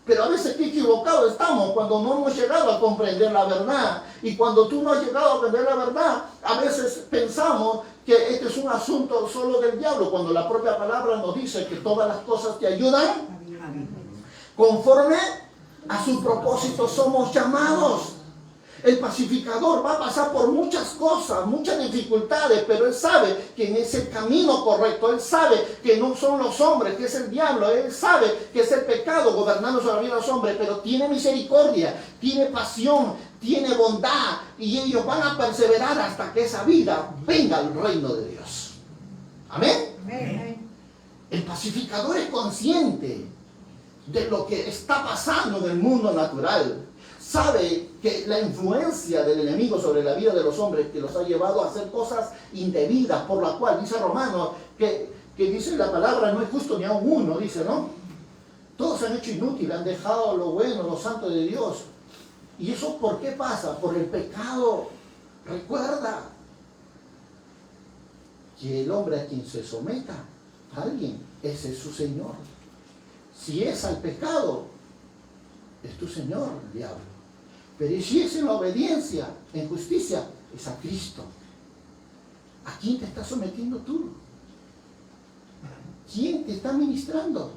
Pero a veces qué equivocado estamos cuando no hemos llegado a comprender la verdad. Y cuando tú no has llegado a aprender la verdad, a veces pensamos que este es un asunto solo del diablo, cuando la propia palabra nos dice que todas las cosas te ayudan. Conforme a su propósito somos llamados. El pacificador va a pasar por muchas cosas, muchas dificultades, pero él sabe que en ese camino correcto, él sabe que no son los hombres, que es el diablo, él sabe que es el pecado gobernando sobre la vida de los hombres, pero tiene misericordia, tiene pasión, tiene bondad, y ellos van a perseverar hasta que esa vida venga al reino de Dios. Amén. Amén. El pacificador es consciente de lo que está pasando en el mundo natural. Sabe que la influencia del enemigo sobre la vida de los hombres que los ha llevado a hacer cosas indebidas, por la cual dice Romanos que dice la palabra, no es justo ni a uno, dice, ¿no? Todos se han hecho inútiles, han dejado lo bueno, lo santo de Dios. ¿Y eso por qué pasa? Por el pecado. Recuerda que el hombre a quien se someta, a alguien, ese es su Señor. Si es al pecado, es tu Señor, el diablo. Pero si es en la obediencia, en justicia, es a Cristo. ¿A quién te estás sometiendo tú? ¿Quién te está ministrando?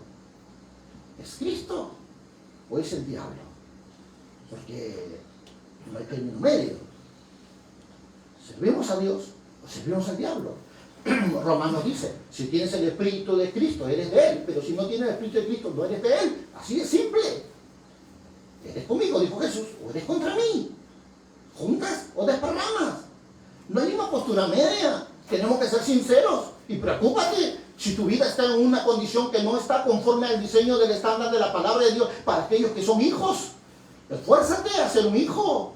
¿Es Cristo o es el diablo? Porque no hay término medio. ¿Servimos a Dios o servimos al diablo? Romanos dice, si tienes el Espíritu de Cristo, eres de Él, pero si no tienes el Espíritu de Cristo, no eres de Él. Así de simple. ¿Eres conmigo, dijo Jesús, o eres contra mí? ¿Juntas o desparramas? No hay una postura media. Tenemos que ser sinceros y preocúpate si tu vida está en una condición que no está conforme al diseño del estándar de la palabra de Dios para aquellos que son hijos. Esfuérzate a ser un hijo.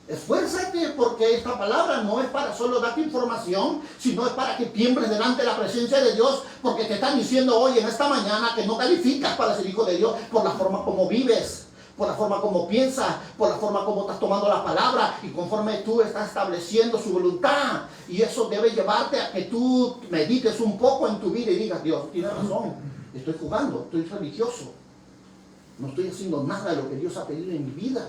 Esfuérzate, porque esta palabra no es para solo darte información, sino es para que tiembles delante de la presencia de Dios, porque te están diciendo hoy en esta mañana que no calificas para ser hijo de Dios por la forma como vives, por la forma como piensas, por la forma como estás tomando la palabra y conforme tú estás estableciendo su voluntad. Y eso debe llevarte a que tú medites un poco en tu vida y digas, Dios, tienes razón, estoy jugando, estoy religioso, no estoy haciendo nada de lo que Dios ha pedido en mi vida.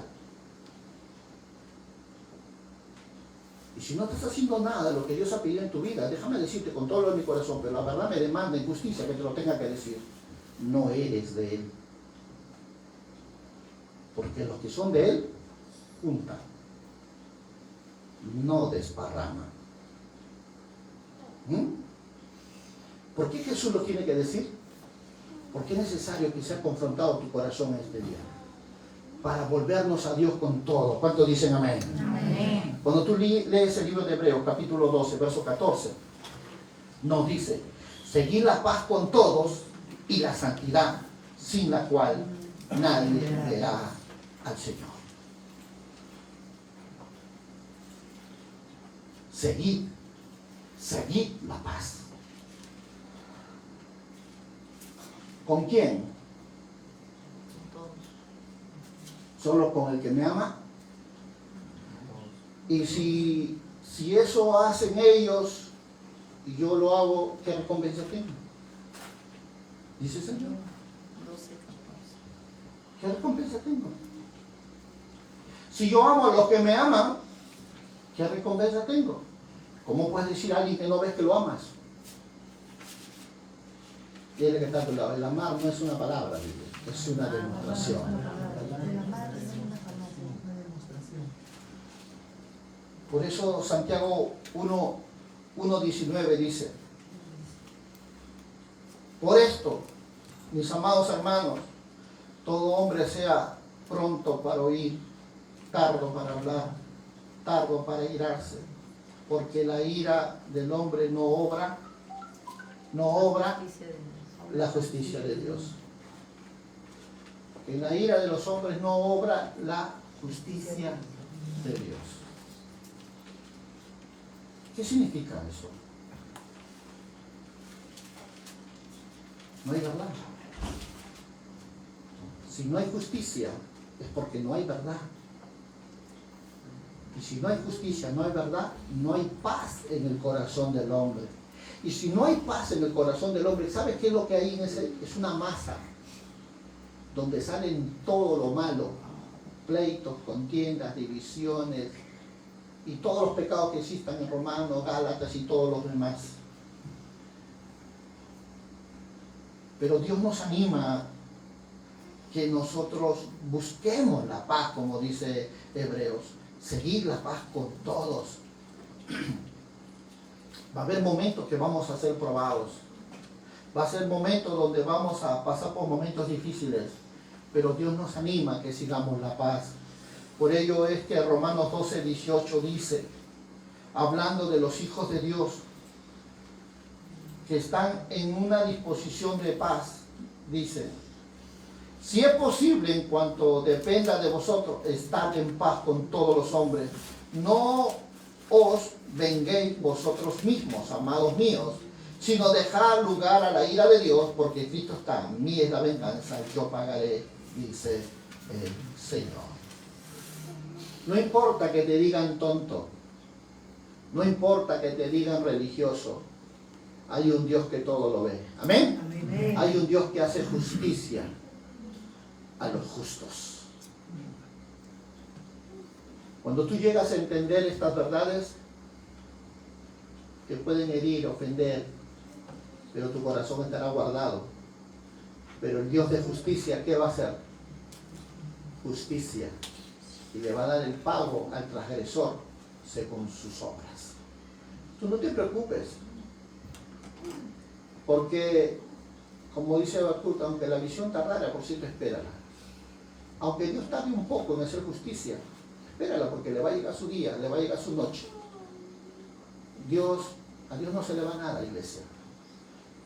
Y si no estás haciendo nada de lo que Dios ha pedido en tu vida, déjame decirte con todo lo de mi corazón, pero la verdad me demanda en justicia que te lo tenga que decir. No eres de Él. Porque los que son de Él, juntan. No desparraman. ¿Por qué Jesús lo tiene que decir? Porque es necesario que sea confrontado tu corazón en este día. Para volvernos a Dios con todo. ¿Cuántos dicen amén? Amén. Cuando tú lees el libro de Hebreos, capítulo 12, verso 14, nos dice, seguir la paz con todos y la santidad, sin la cual nadie verá al Señor. Seguid la paz. ¿Con quién? Solo con el que me ama. Y si eso hacen ellos y yo lo hago, ¿qué recompensa tengo? Dice el Señor. ¿Qué recompensa tengo? Si yo amo a los que me aman, ¿qué recompensa tengo? ¿Cómo puedes decir a alguien que no ves que lo amas? Tiene que estar a tu lado. El amar no es una palabra, es una demostración. Por eso Santiago 1:19 dice, por esto, mis amados hermanos, todo hombre sea pronto para oír, tardo para hablar, tardo para irarse, porque la ira del hombre no obra la justicia de Dios. En la ira de los hombres no obra la justicia de Dios. ¿Qué significa eso? No hay verdad. Si no hay justicia, es porque no hay verdad. Y si no hay justicia, no hay verdad, no hay paz en el corazón del hombre. Y si no hay paz en el corazón del hombre, ¿sabes qué es lo que hay en ese? Es una masa donde salen todo lo malo, pleitos, contiendas, divisiones y todos los pecados que existan en Romanos, Gálatas y todos los demás. Pero Dios nos anima que nosotros busquemos la paz, como dice Hebreos, seguir la paz con todos. Va a haber momentos que vamos a ser probados. Va a ser momentos donde vamos a pasar por momentos difíciles. Pero Dios nos anima a que sigamos la paz. Por ello es que Romanos 12:18 dice, hablando de los hijos de Dios, que están en una disposición de paz, dice: si es posible, en cuanto dependa de vosotros, estad en paz con todos los hombres. No os venguéis vosotros mismos, amados míos, sino dejad lugar a la ira de Dios, porque Cristo está: mía es la venganza, yo pagaré, dice el Señor. No importa que te digan tonto, no importa que te digan religioso, hay un Dios que todo lo ve. ¿Amén? Amén. Hay un Dios que hace justicia a los justos. Cuando tú llegas a entender estas verdades, que pueden herir, ofender, pero tu corazón estará guardado. Pero el Dios de justicia, ¿qué va a hacer? Justicia. Y le va a dar el pago al transgresor según sus obras. Tú no te preocupes, porque, como dice Habacuc, aunque la visión tardara, por cierto, espérala. Aunque Dios tarde un poco en hacer justicia, espérala, porque le va a llegar su día, le va a llegar su noche. A Dios no se le va nada, iglesia.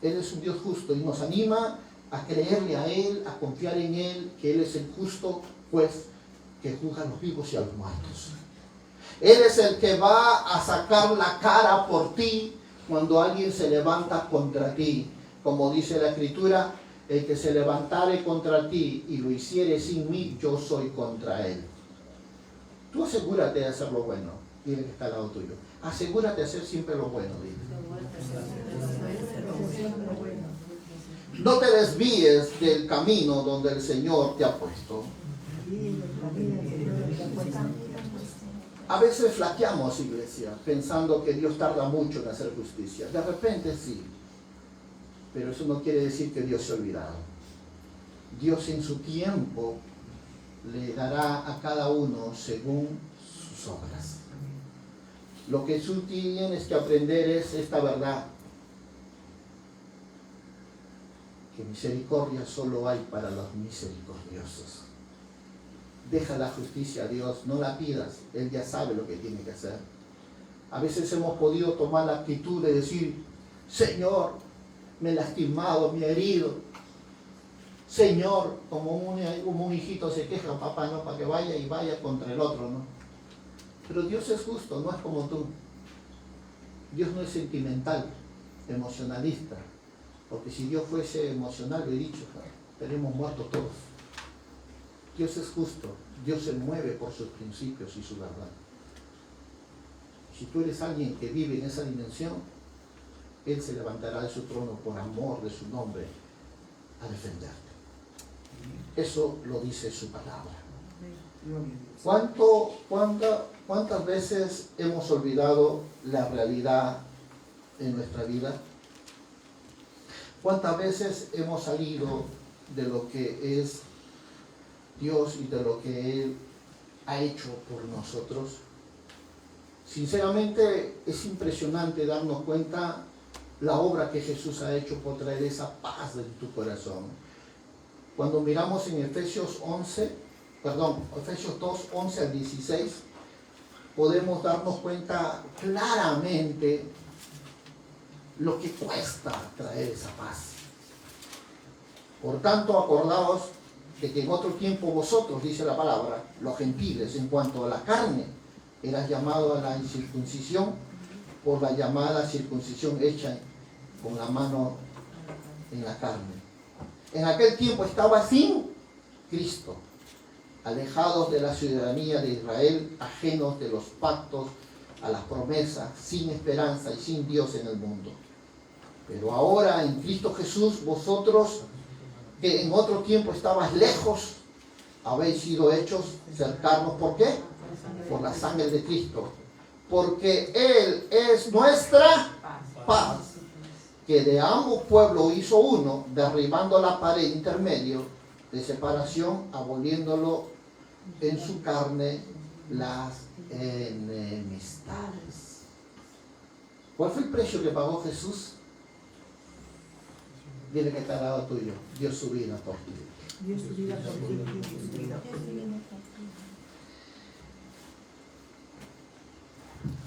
Él es un Dios justo y nos anima a creerle a Él, a confiar en Él, que Él es el justo juez que juzga a los vivos y a los muertos. Él es el que va a sacar la cara por ti cuando alguien se levanta contra ti. Como dice la Escritura: el que se levantare contra ti y lo hiciere sin mí, yo soy contra él. Tú asegúrate de hacer lo bueno. Dile que está al lado tuyo. Asegúrate de hacer siempre lo bueno. Dile. No te desvíes del camino donde el Señor te ha puesto. A veces flaqueamos, iglesia, pensando que Dios tarda mucho en hacer justicia. De repente sí. Pero eso no quiere decir que Dios se ha olvidado. Dios en su tiempo le dará a cada uno según sus obras. Lo que tú tienes que aprender es esta verdad: que misericordia solo hay para los misericordiosos. Deja la justicia a Dios, no la pidas, Él ya sabe lo que tiene que hacer. A veces hemos podido tomar la actitud de decir: Señor, me he lastimado, me he herido. Señor, como un hijito se queja, papá, no, para que vaya contra el otro, ¿no? Pero Dios es justo, no es como tú. Dios no es sentimental, emocionalista. Porque si Dios fuese emocional, lo he dicho, estaríamos muertos todos. Dios es justo, Dios se mueve por sus principios y su verdad. Si tú eres alguien que vive en esa dimensión, Él se levantará de su trono por amor de su nombre a defenderte. Eso lo dice su palabra. ¿Cuántas veces hemos olvidado la realidad en nuestra vida? ¿Cuántas veces hemos salido de lo que es Dios y de lo que Él ha hecho por nosotros? Sinceramente es impresionante darnos cuenta la obra que Jesús ha hecho por traer esa paz en tu corazón. Cuando miramos en Efesios 2, 11 al 16, podemos darnos cuenta claramente lo que cuesta traer esa paz. Por tanto, acordaos de que en otro tiempo vosotros, dice la palabra, los gentiles, en cuanto a la carne, eras llamado a la incircuncisión por la llamada circuncisión hecha con la mano en la carne. En aquel tiempo estaba sin Cristo, alejados de la ciudadanía de Israel, ajenos de los pactos, a las promesas, sin esperanza y sin Dios en el mundo. Pero ahora en Cristo Jesús, vosotros que en otro tiempo estabais lejos, habéis sido hechos cercanos. ¿Por qué? Por la sangre de Cristo. Porque Él es nuestra paz, que de ambos pueblos hizo uno, derribando la pared intermedio de separación, aboliéndolo en su carne las enemistades. ¿Cuál fue el precio que pagó Jesús? Dile que está al lado tuyo: dio su vida por ti. Dio su vida por ti.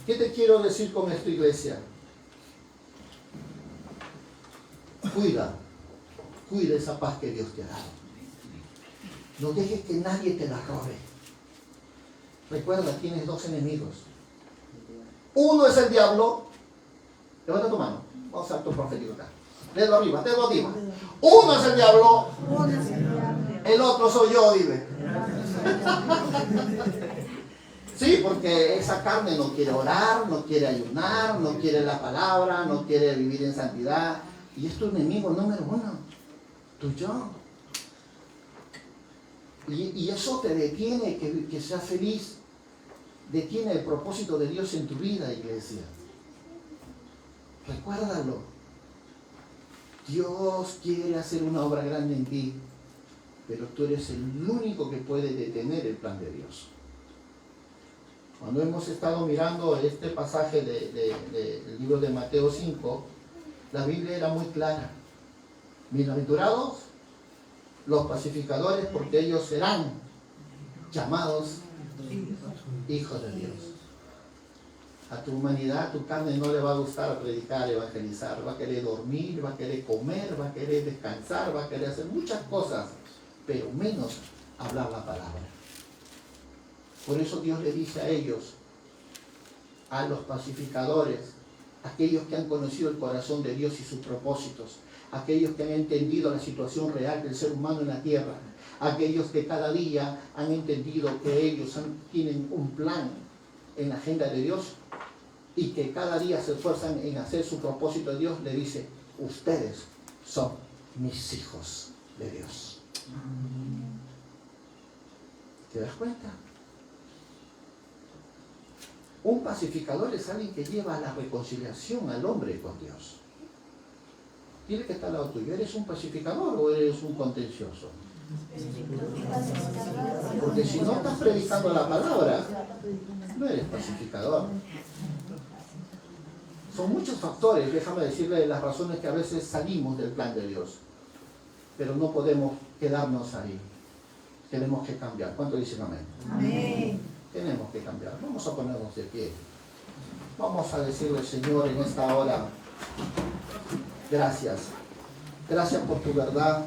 ¿Qué te quiero decir con esto, iglesia? Cuida esa paz que Dios te ha dado. No dejes que nadie te la robe. Recuerda, tienes dos enemigos. Uno es el diablo. Levanta tu mano. Vamos a acto profético acá. Dedo arriba. Uno es el diablo. El otro soy yo, dime. Sí, porque esa carne no quiere orar, no quiere ayunar, no quiere la palabra, no quiere vivir en santidad. Y es tu enemigo número uno. Tu yo. Y eso te detiene que seas feliz. Detiene el propósito de Dios en tu vida, iglesia. Recuérdalo. Dios quiere hacer una obra grande en ti, pero tú eres el único que puede detener el plan de Dios. Cuando hemos estado mirando este pasaje del libro de Mateo 5, la Biblia era muy clara. Bienaventurados los pacificadores, porque ellos serán llamados hijos de Dios. A tu humanidad, a tu carne no le va a gustar predicar, evangelizar. Va a querer dormir, va a querer comer, va a querer descansar, va a querer hacer muchas cosas, pero menos hablar la palabra. Por eso Dios le dice a ellos, a los pacificadores, aquellos que han conocido el corazón de Dios y sus propósitos, aquellos que han entendido la situación real del ser humano en la tierra, aquellos que cada día han entendido que ellos tienen un plan en la agenda de Dios y que cada día se esfuerzan en hacer su propósito de Dios, le dice, ustedes son mis hijos de Dios. ¿Te das cuenta? Un pacificador es alguien que lleva a la reconciliación al hombre con Dios. Dile que está al lado tuyo. ¿Eres un pacificador o eres un contencioso? Porque si no estás predicando la palabra, no eres pacificador. Son muchos factores, déjame decirle las razones que a veces salimos del plan de Dios. Pero no podemos quedarnos ahí. Tenemos que cambiar. ¿Cuánto dicen amén? Amén. Tenemos que cambiar. Vamos a ponernos de pie. Vamos a decirle, Señor, en esta hora, gracias. Gracias por tu verdad.